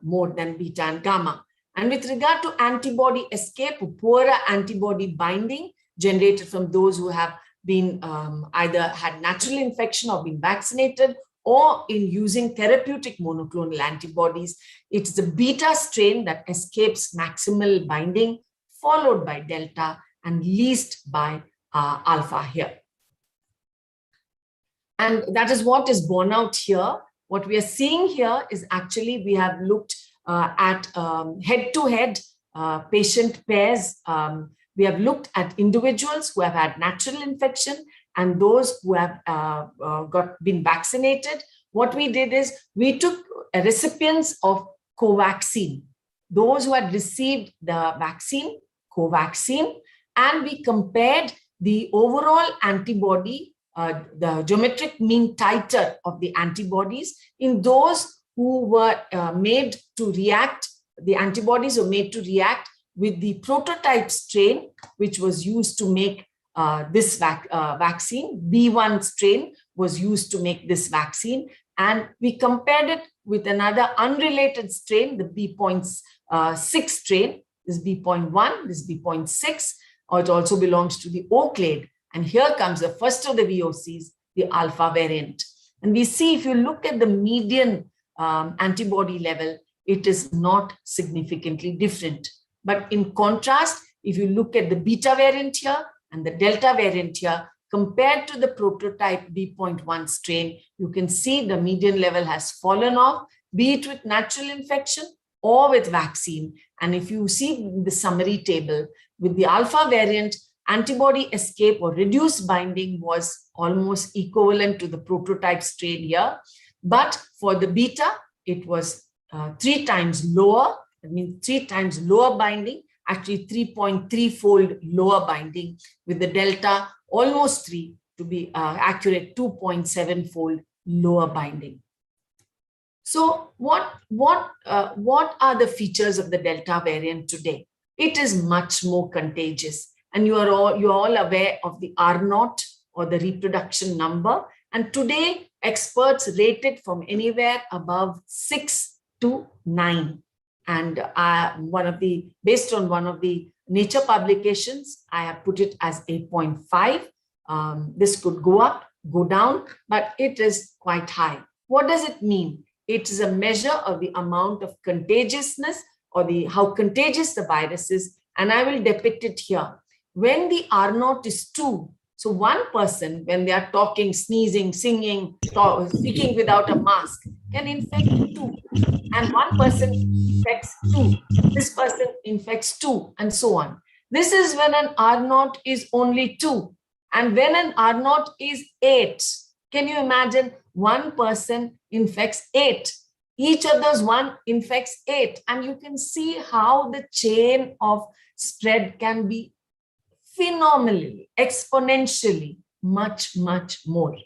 more than Beta and Gamma. And with regard to antibody escape, poorer antibody binding generated from those who have been either had natural infection or been vaccinated, or in using therapeutic monoclonal antibodies, it's the beta strain that escapes maximal binding, followed by delta, and least by alpha here. And that is what is borne out here. What we are seeing here is actually we have looked at head-to-head patient pairs. We have looked at individuals who have had natural infection and those who have been vaccinated. What we did is we took recipients of Covaxin, those who had received the vaccine, Covaxin, and we compared the overall antibody, the geometric mean titer of the antibodies in those who were made to react, the antibodies were made to react with the prototype strain, which was used to make this vaccine. B1 strain was used to make this vaccine. And we compared it with another unrelated strain, the B.6 strain, this B.1, this B.6, or it also belongs to the O clade. And here comes the first of the VOCs, the alpha variant. And we see if you look at the median antibody level, it is not significantly different. But in contrast, if you look at the beta variant here and the delta variant here, compared to the prototype B.1 strain, you can see the median level has fallen off, be it with natural infection or with vaccine. And if you see the summary table, with the alpha variant, antibody escape or reduced binding was almost equivalent to the prototype strain here. But for the beta, it was 3 times lower. That means 3 times lower binding, actually 3.3-fold lower binding, with the delta almost 3, to be accurate, 2.7-fold lower binding. So what are the features of the delta variant today? It is much more contagious. And you're all aware of the R0 or the reproduction number. And today, experts rate it from anywhere above 6 to 9. And based on one of the Nature publications, I have put it as 8.5. This could go up, go down, but it is quite high. What does it mean? It is a measure of the amount of contagiousness or how contagious the virus is. And I will depict it here. When the R0 is 2, so one person, when they are talking, sneezing, singing, speaking without a mask, can infect 2. And one person infects 2. This person infects 2, and so on. This is when an R0 is only 2. And when an R0 is 8, can you imagine one person infects 8? Each of those 1 infects 8. And you can see how the chain of spread can be phenomenally, exponentially, much, much more,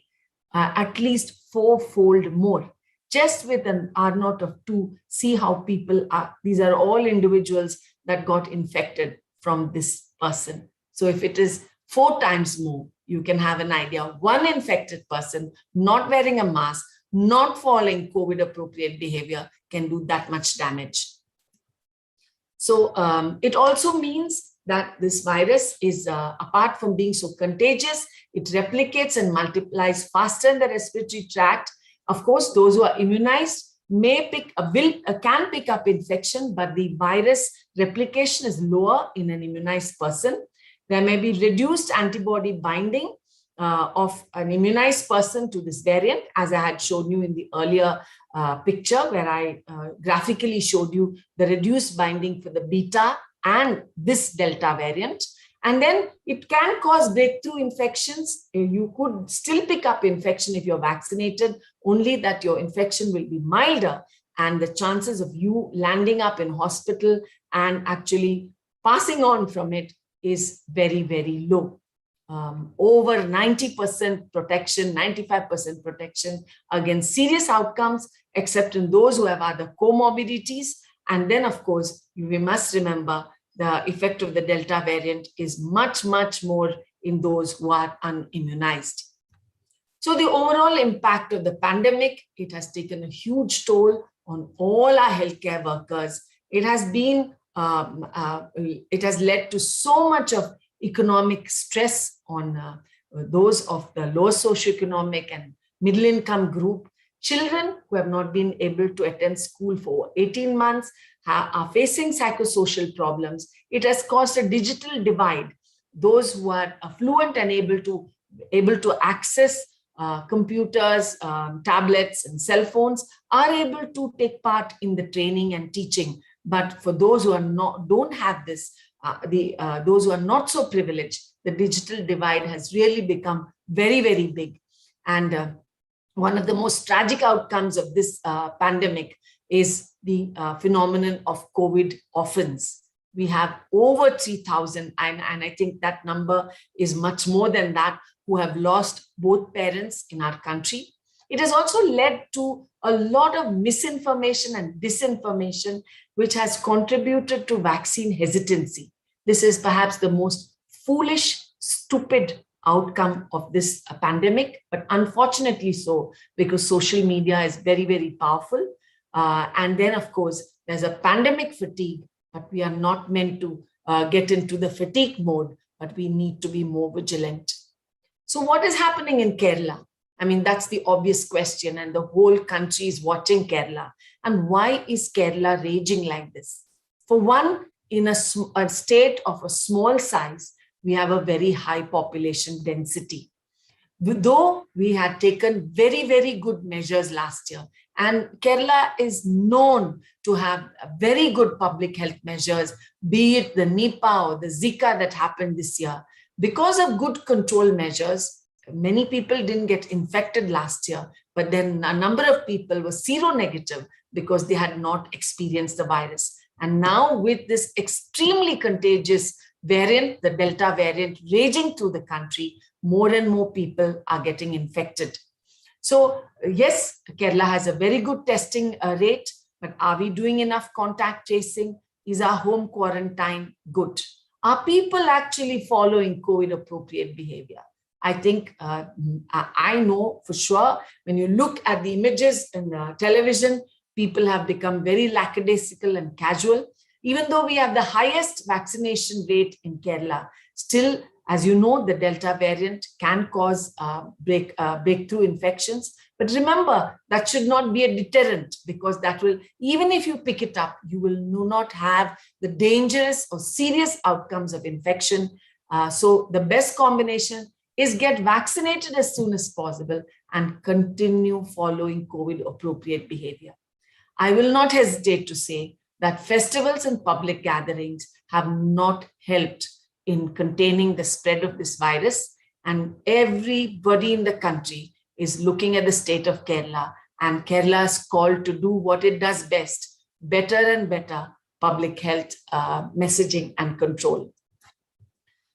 at least 4-fold more. Just with an R0 of 2, see how people are. These are all individuals that got infected from this person. So if it is 4 times more, you can have an idea. One infected person not wearing a mask, not following COVID appropriate behavior can do that much damage. So it also means that this virus is, apart from being so contagious, it replicates and multiplies faster in the respiratory tract. Of course, those who are immunized can pick up infection, but the virus replication is lower in an immunized person. There may be reduced antibody binding of an immunized person to this variant, as I had shown you in the earlier picture, where I graphically showed you the reduced binding for the beta and this delta variant. And then it can cause breakthrough infections. You could still pick up infection if you're vaccinated, only that your infection will be milder and the chances of you landing up in hospital and actually passing on from it is very, very low. Over 90% protection, 95% protection against serious outcomes, except in those who have other comorbidities. And then, of course, we must remember the effect of the Delta variant is much, much more in those who are unimmunized. So the overall impact of the pandemic, it has taken a huge toll on all our healthcare workers. It has been, it has led to so much of economic stress on those of the low socioeconomic and middle income group. Children who have not been able to attend school for 18 months are facing psychosocial problems. It has caused a digital divide. Those who are affluent and able to access computers, tablets, and cell phones are able to take part in the training and teaching. But for those who are don't have this, those who are not so privileged, the digital divide has really become very, very big. And one of the most tragic outcomes of this pandemic is the phenomenon of COVID orphans. We have over 3,000, and I think that number is much more than that, who have lost both parents in our country. It has also led to a lot of misinformation and disinformation, which has contributed to vaccine hesitancy. This is perhaps the most foolish, stupid outcome of this pandemic, but unfortunately so, because social media is very, very powerful. And then, of course, there's a pandemic fatigue, but we are not meant to get into the fatigue mode, but we need to be more vigilant. So what is happening in Kerala? I mean, that's the obvious question, and the whole country is watching Kerala. And why is Kerala raging like this? For one, in a state of a small size, we have a very high population density. Though we had taken very, very good measures last year, and Kerala is known to have very good public health measures, be it the Nipah or the Zika that happened this year. Because of good control measures, many people didn't get infected last year, but then a number of people were seronegative because they had not experienced the virus. And now with this extremely contagious variant, the Delta variant, raging through the country, more and more people are getting infected. So yes, Kerala has a very good testing rate, but are we doing enough contact tracing? Is our home quarantine good? Are people actually following COVID appropriate behavior? I think I know for sure, when you look at the images in the television, people have become very lackadaisical and casual. Even though we have the highest vaccination rate in Kerala, still, as you know, the Delta variant can cause breakthrough infections. But remember, that should not be a deterrent, because that will, even if you pick it up, you will not have the dangerous or serious outcomes of infection. So the best combination is get vaccinated as soon as possible and continue following COVID appropriate behavior. I will not hesitate to say that festivals and public gatherings have not helped in containing the spread of this virus, and everybody in the country is looking at the state of Kerala, and Kerala is called to do what it does best, better and better public health messaging and control.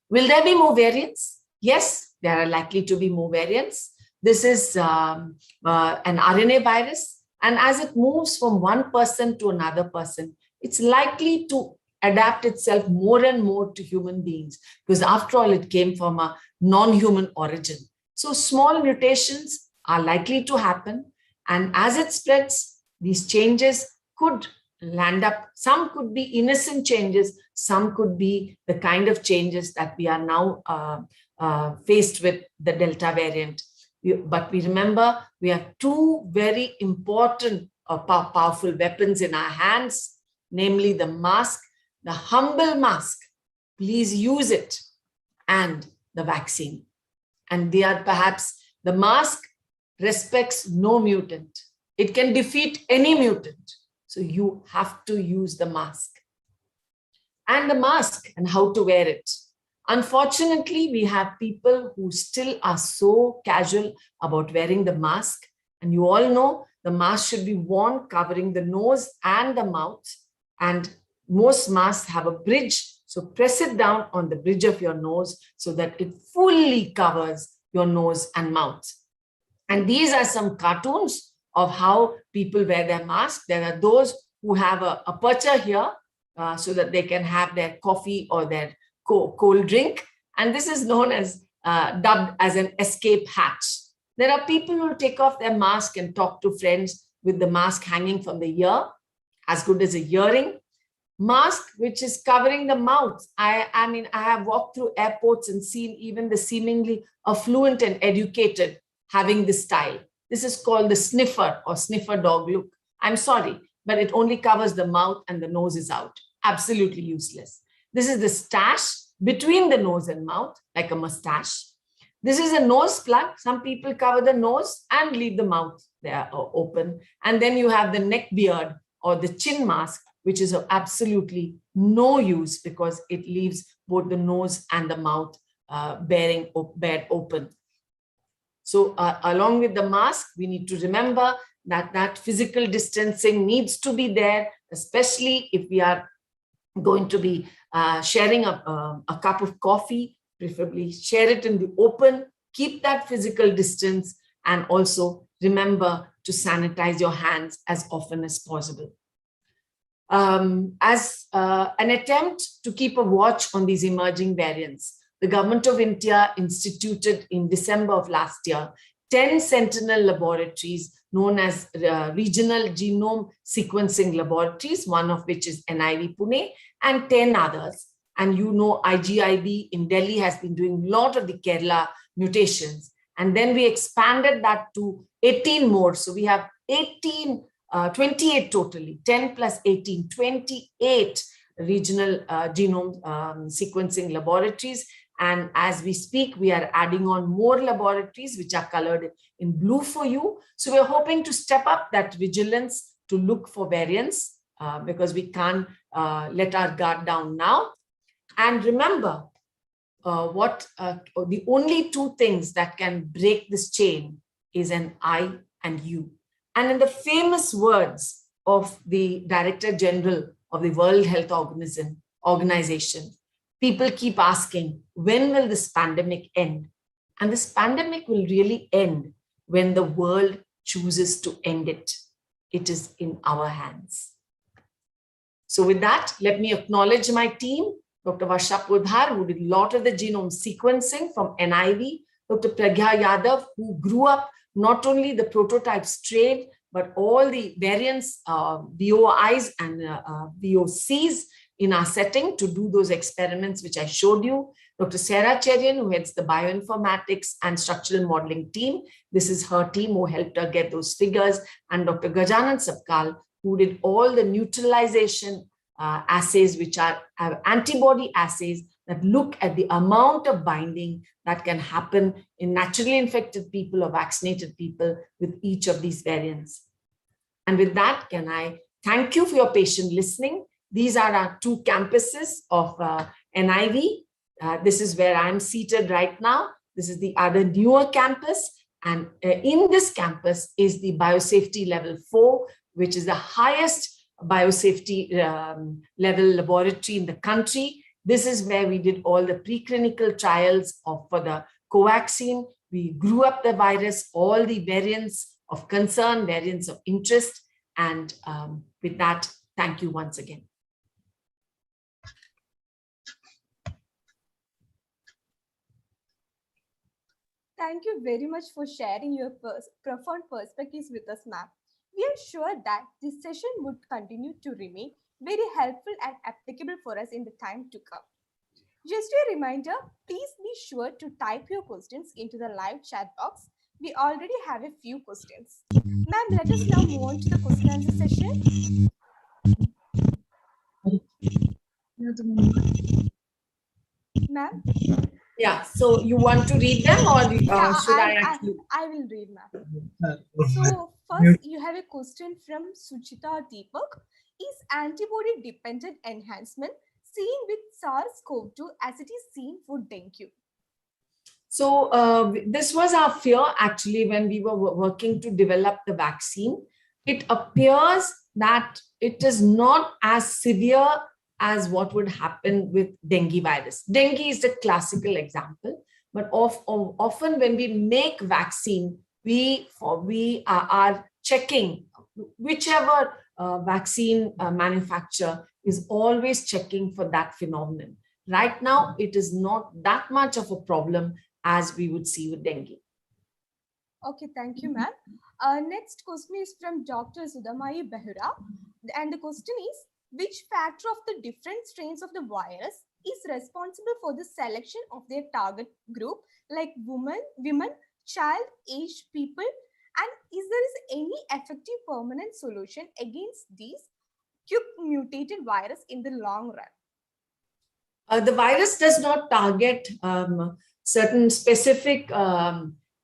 Will there be more variants? Yes, there are likely to be more variants. This is an RNA virus, and as it moves from one person to another person, it's likely to adapt itself more and more to human beings, because after all, it came from a non-human origin. So small mutations are likely to happen. And as it spreads, these changes could land up. Some could be innocent changes. Some could be the kind of changes that we are now faced with the Delta variant. But we remember, we have two very important powerful weapons in our hands, namely the mask, the humble mask. Please use it, and the vaccine. And they are perhaps, the mask respects no mutant. It can defeat any mutant. So you have to use the mask. And the mask and how to wear it. Unfortunately, we have people who still are so casual about wearing the mask. And you all know the mask should be worn covering the nose and the mouth. And most masks have a bridge. So press it down on the bridge of your nose so that it fully covers your nose and mouth. And these are some cartoons of how people wear their mask. There are those who have a aperture here so that they can have their coffee or their cold drink. And this is known as, dubbed as an escape hatch. There are people who take off their mask and talk to friends with the mask hanging from the ear, as good as a earring. Mask which is covering the mouth. I mean, I have walked through airports and seen even the seemingly affluent and educated having this style. This is called the sniffer or sniffer dog look. I'm sorry, but it only covers the mouth and the nose is out. Absolutely useless. This is the stash between the nose and mouth, like a mustache. This is a nose plug. Some people cover the nose and leave the mouth there open. And then you have the neck beard or the chin mask, which is of absolutely no use because it leaves both the nose and the mouth bared open. So along with the mask, we need to remember that physical distancing needs to be there, especially if we are going to be sharing a cup of coffee. Preferably share it in the open, keep that physical distance, and also remember to sanitize your hands as often as possible. As an attempt to keep a watch on these emerging variants, the Government of India instituted in December of last year 10 sentinel laboratories known as regional genome sequencing laboratories, one of which is NIV Pune, and 10 others. And you know, IGIB in Delhi has been doing a lot of the Kerala mutations. And then we expanded that to 18 more. So we have 28 totally, 10 plus 18, 28 regional genome sequencing laboratories. And as we speak, we are adding on more laboratories, which are colored in blue for you. So we're hoping to step up that vigilance to look for variants because we can't let our guard down now. And remember, the only two things that can break this chain is an I and you. And in the famous words of the Director General of the World Health Organization, people keep asking, when will this pandemic end? And this pandemic will really end when the world chooses to end it. It is in our hands. So with that, let me acknowledge my team. Dr. Varsha Pudhar, who did a lot of the genome sequencing from NIV, Dr. Priya Yadav, who grew up not only the prototype strain, but all the variants, VOIs and VOCs in our setting to do those experiments, which I showed you. Dr. Sarah Cherian, who heads the bioinformatics and structural modeling team. This is her team who helped her get those figures. And Dr. Gajanan Sapkal, who did all the neutralization assays, which are antibody assays that look at the amount of binding that can happen in naturally infected people or vaccinated people with each of these variants. And with that, can I thank you for your patient listening. These are our two campuses of NIV. This is where I'm seated right now. This is the other newer campus. And in this campus is the biosafety level 4, which is the highest biosafety level laboratory in the country. This is where we did all the preclinical trials for the covaxin. We grew up the virus, all the variants of concern, variants of interest. And with that, thank you once again. Thank you very much for sharing your profound perspectives with us, ma'am. We are sure that this session would continue to remain very helpful and applicable for us in the time to come. Just a reminder, please be sure to type your questions into the live chat box. We already have a few questions. Ma'am, let us now move on to the question and answer session. Ma'am? Yeah, so you want to read them or should I actually? I will read, ma'am. So first, you have a question from Suchita Deepak. Is antibody-dependent enhancement seen with SARS CoV-2 as it is seen for dengue? So this was our fear actually when we were working to develop the vaccine. It appears that it is not as severe as what would happen with dengue virus. Dengue is the classical example, but often when we make vaccine, we are checking whichever vaccine manufacturer is always checking for that phenomenon. Right now, it is not that much of a problem as we would see with dengue. Okay, thank you, ma'am. Next question is from Dr. Sudamayi Behura. And the question is, which factor of the different strains of the virus is responsible for the selection of their target group, like women, child, aged people, and is there any effective permanent solution against these quick mutated virus in the long run? The virus does not target certain specific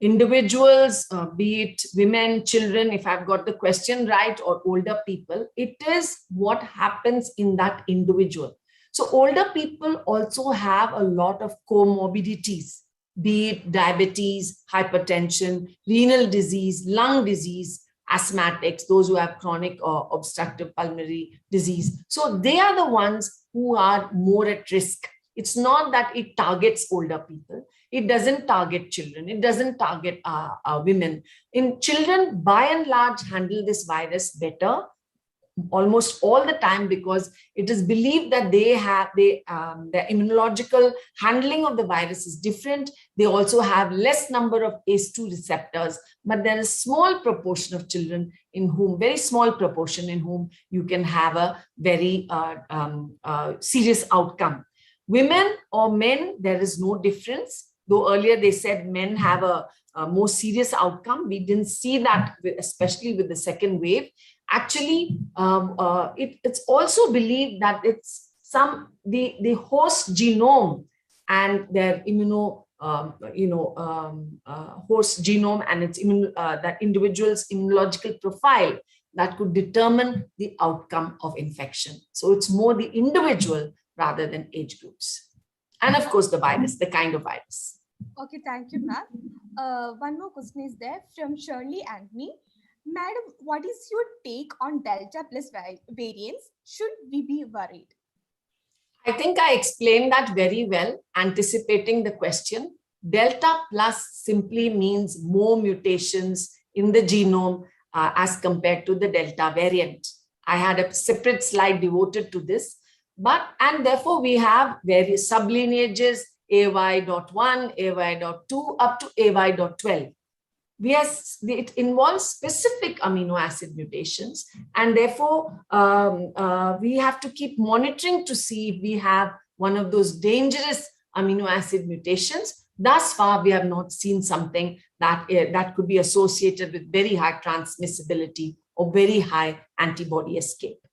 individuals, be it women, children, if I've got the question right, or older people. It is what happens in that individual. So older people also have a lot of comorbidities, be it diabetes, hypertension, renal disease, lung disease, asthmatics, those who have chronic or obstructive pulmonary disease. So they are the ones who are more at risk. It's not that it targets older people. It doesn't target children. It doesn't target women. In children, by and large, handle this virus better almost all the time, because it is believed that their immunological handling of the virus is different. They also have less number of ACE2 receptors, but there is small proportion of children in whom, very small proportion in whom you can have a very serious outcome. Women or men, there is no difference. Though earlier they said men have a more serious outcome, we didn't see that, especially with the second wave. Actually, it's also believed that it's the host genome and their host genome and its that individual's immunological profile that could determine the outcome of infection. So it's more the individual rather than age groups. And of course, the virus, the kind of virus. Okay, thank you, ma'am. One more question is there from Shirley Anthony. Madam, what is your take on Delta plus variants? Should we be worried? I think I explained that very well, anticipating the question. Delta plus simply means more mutations in the genome as compared to the Delta variant. I had a separate slide devoted to this, and therefore we have various sublineages, AY.1, AY.2 up to AY.12. It involves specific amino acid mutations, and therefore we have to keep monitoring to see if we have one of those dangerous amino acid mutations. Thus far, we have not seen something that could be associated with very high transmissibility or very high antibody escape.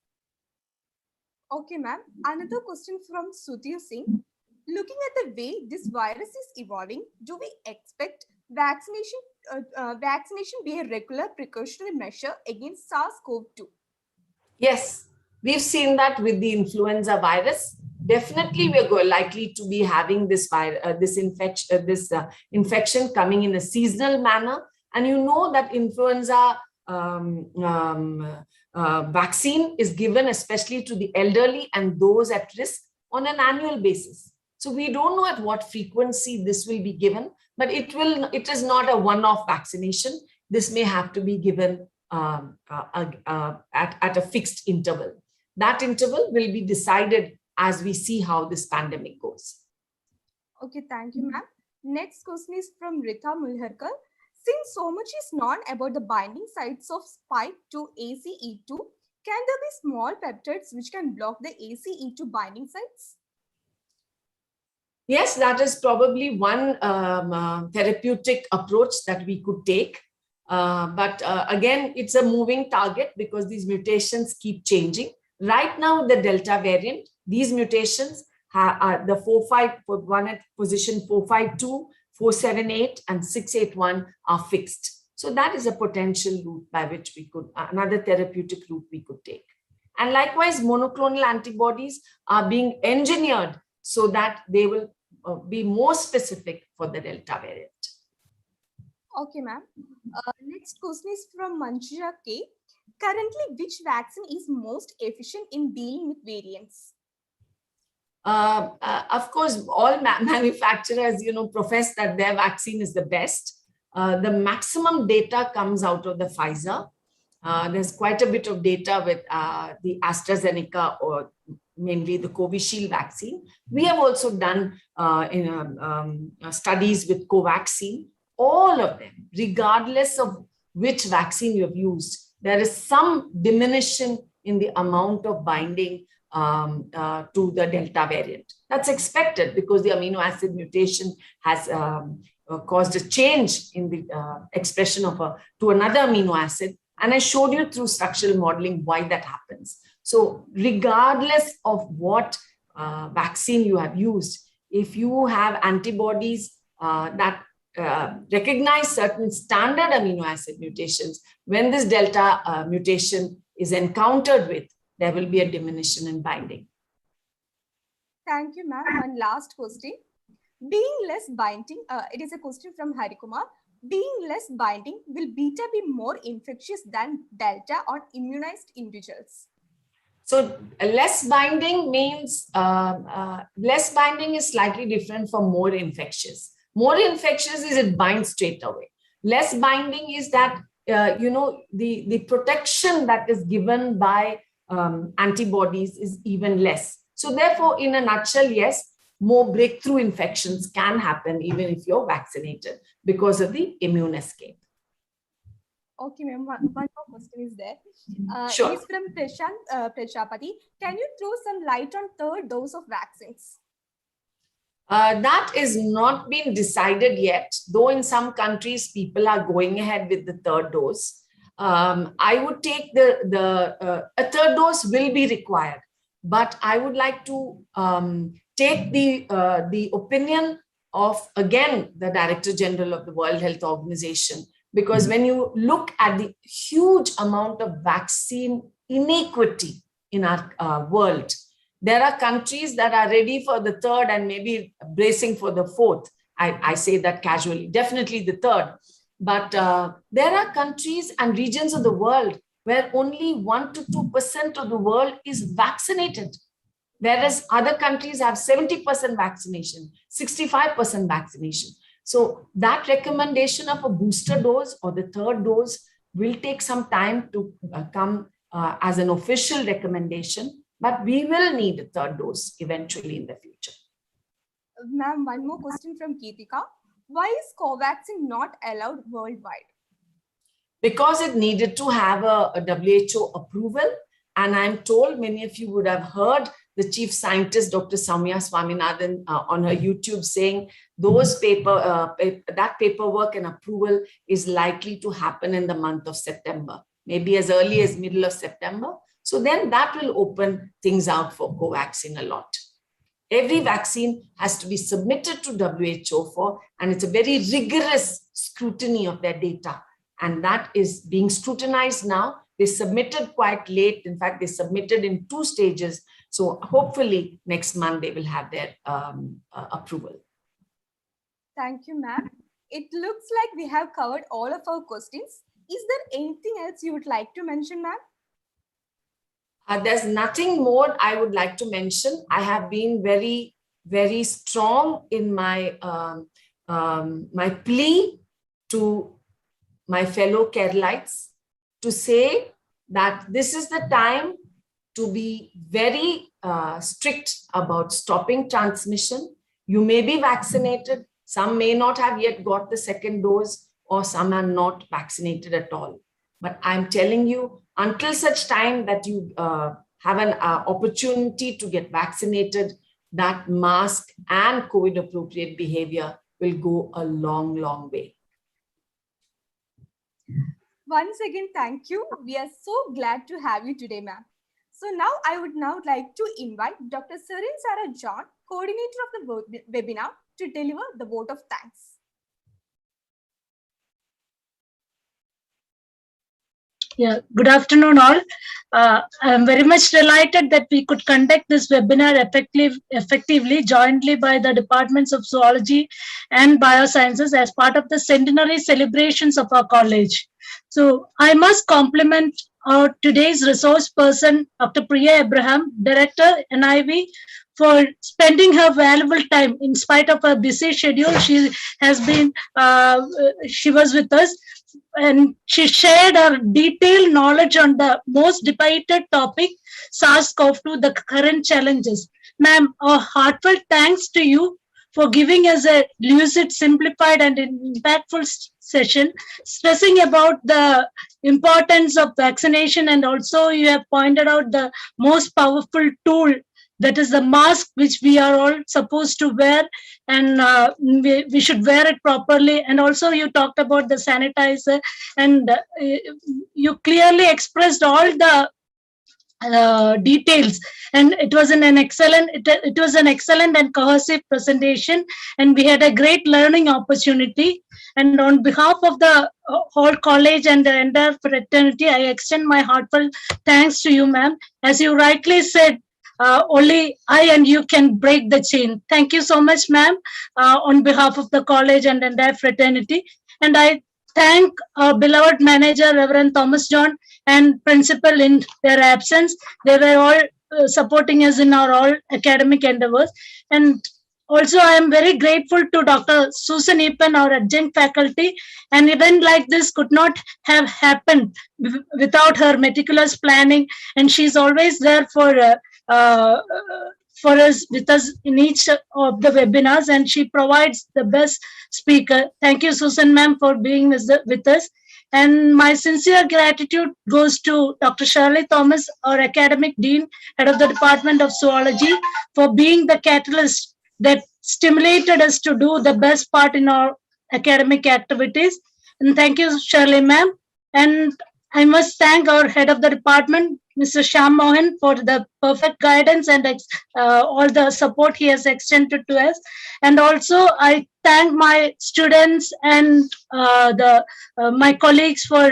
Okay, ma'am. Another question from Sudhir Singh. Looking at the way this virus is evolving, do we expect vaccination be a regular precautionary measure against SARS CoV-2? Yes, we've seen that with the influenza virus. Definitely, we're likely to be having this infection coming in a seasonal manner. And you know that influenza vaccine is given especially to the elderly and those at risk on an annual basis. So we don't know at what frequency this will be given, but it is not a one-off vaccination. This may have to be given at a fixed interval. That interval will be decided as we see how this pandemic goes. Okay, thank you, ma'am. Next question is from Rita Mulharkar. Since so much is known about the binding sites of spike to ACE2, can there be small peptides which can block the ACE2 binding sites? Yes, that is probably one therapeutic approach that we could take. But again, it's a moving target because these mutations keep changing. Right now, the Delta variant, these mutations are the 451 at position 452, 478, and 681 are fixed. So that is a potential route by which we could, another therapeutic route we could take. And likewise, monoclonal antibodies are being engineered so that they will be more specific for the Delta variant. Okay, ma'am. Next question is from Manjuja K. Currently, which vaccine is most efficient in dealing with variants? Of course, all manufacturers, profess that their vaccine is the best. The maximum data comes out of the Pfizer. There's quite a bit of data with the AstraZeneca or mainly the Covishield vaccine. We have also done studies with Covaxin. All of them, regardless of which vaccine you have used, there is some diminution in the amount of binding to the Delta variant. That's expected because the amino acid mutation has caused a change in the expression of to another amino acid. And I showed you through structural modeling why that happens. So regardless of what vaccine you have used, if you have antibodies that recognize certain standard amino acid mutations, when this delta mutation is encountered with, there will be a diminution in binding. Thank you, ma'am. One last question. Being less binding, it is a question from Harikumar. Being less binding, will beta be more infectious than delta on immunized individuals? So less binding means, less binding is slightly different from more infectious. More infectious is it binds straight away. Less binding is that, the protection that is given by antibodies is even less. So therefore, in a nutshell, yes, more breakthrough infections can happen even if you're vaccinated because of the immune escape. Okay, ma'am. One more question is there. Sure. It is from Prashant Prajapati. Can you throw some light on third dose of vaccines? That is not been decided yet, though in some countries people are going ahead with the third dose. I would take a third dose will be required, but I would like to take the opinion of, again, the Director General of the World Health Organization, because when you look at the huge amount of vaccine inequity in our world, there are countries that are ready for the third and maybe bracing for the fourth. I say that casually, definitely the third. But there are countries and regions of the world where only 1 to 2% of the world is vaccinated, whereas other countries have 70% vaccination, 65% vaccination. So that recommendation of a booster dose or the third dose will take some time to come as an official recommendation, but we will need a third dose eventually in the future. Ma'am, one more question from Geetika. Why is Covaxin not allowed worldwide? Because it needed to have a WHO approval. And I'm told many of you would have heard the chief scientist, Dr. Soumya Swaminathan, on her YouTube saying that paperwork and approval is likely to happen in the month of September, maybe as early as middle of September. So then that will open things out for Covaxin a lot. Every vaccine has to be submitted to WHO and it's a very rigorous scrutiny of their data. And that is being scrutinized now. They submitted quite late. In fact, they submitted in 2 stages. So hopefully next month they will have their approval. Thank you, ma'am. It looks like we have covered all of our questions. Is there anything else you would like to mention, ma'am? There's nothing more I would like to mention. I have been very, very strong in my my plea to my fellow Keralites to say that this is the time to be very strict about stopping transmission. You may be vaccinated. Some may not have yet got the second dose, or some are not vaccinated at all. But I'm telling you, until such time that you have an opportunity to get vaccinated, that mask and COVID appropriate behavior will go a long, long way. Once again, thank you. We are so glad to have you today, ma'am. So now I would like to invite Dr. Sarin Sarah John, coordinator of the webinar, to deliver the vote of thanks. Yeah, good afternoon all. I'm very much delighted that we could conduct this webinar effectively jointly by the Departments of Zoology and Biosciences as part of the centenary celebrations of our college. So I must compliment our today's resource person, Dr. Priya Abraham, Director, NIV, for spending her valuable time in spite of her busy schedule. She was with us, and she shared her detailed knowledge on the most debated topic, SARS CoV-2, the current challenges. Ma'am, our heartfelt thanks to you for giving us a lucid, simplified, and impactful session, stressing about the importance of vaccination, and also you have pointed out the most powerful tool that is the mask which we are all supposed to wear, and we should wear it properly. And also you talked about the sanitizer, and you clearly expressed all the details, and it was an excellent it was an excellent and cohesive presentation, and we had a great learning opportunity. And on behalf of the whole college and the entire fraternity, I extend my heartfelt thanks to you, ma'am. As you rightly said, only I and you can break the chain. Thank you so much, ma'am, on behalf of the college and entire fraternity. And I thank our beloved manager, Reverend Thomas John, and principal in their absence. They were all supporting us in our all academic endeavors. And also, I am very grateful to Dr. Susan Epen, our adjunct faculty. An event like this could not have happened without her meticulous planning, and she's always there uh, for us, with us in each of the webinars, and she provides the best speaker. Thank you, Susan ma'am, for being with us. And my sincere gratitude goes to Dr. Shirley Thomas, our academic dean, head of the Department of Zoology, for being the catalyst that stimulated us to do the best part in our academic activities. And thank you, Shirley ma'am. And I must thank our head of the department, Mr. Shyam Mohan, for the perfect guidance and all the support he has extended to us. And also, I thank my students and my colleagues for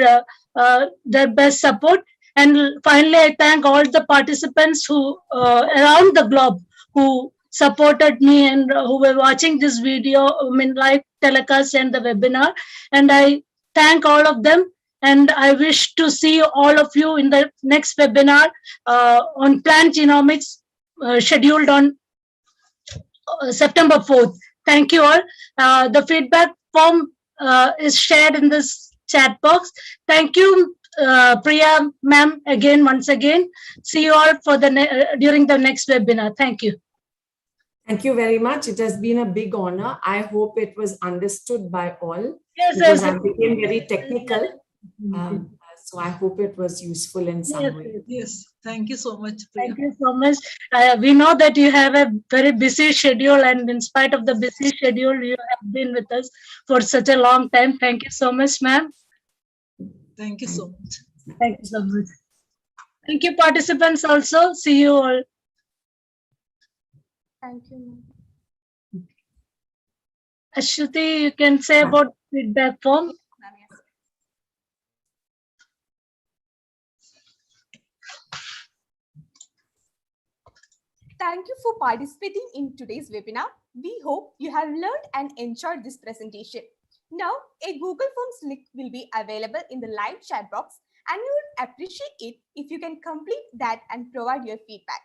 their best support. And finally, I thank all the participants who around the globe who supported me and who were watching this video, live telecast and the webinar. And I thank all of them. And I wish to see all of you in the next webinar on plant genomics, scheduled on September 4th. Thank you all. The feedback form is shared in this chat box. Thank you, Priya ma'am, again, once again. See you all for the during the next webinar. Thank you. Thank you very much. It has been a big honor. I hope it was understood by all. Yes, because yes. I became very technical. So I hope it was useful in some Yes, way. Yes, thank you so much, Priya. Thank you so much. We know that you have a very busy schedule, and in spite of the busy schedule, you have been with us for such a long time. Thank you so much, ma'am. Thank you so much. Thank you so much. Thank you, participants also. See you all. Thank you, ma'am. Ashwati, you can say about feedback form. Ma'am, yes. Thank you for participating in today's webinar. We hope you have learned and enjoyed this presentation. Now, a Google Forms link will be available in the live chat box, and we would appreciate it if you can complete that and provide your feedback.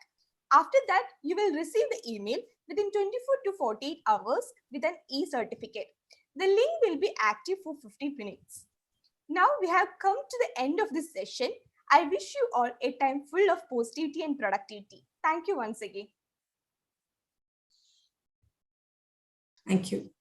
After that, you will receive the email within 24 to 48 hours with an e-certificate. The link will be active for 15 minutes. Now we have come to the end of this session. I wish you all a time full of positivity and productivity. Thank you once again. Thank you.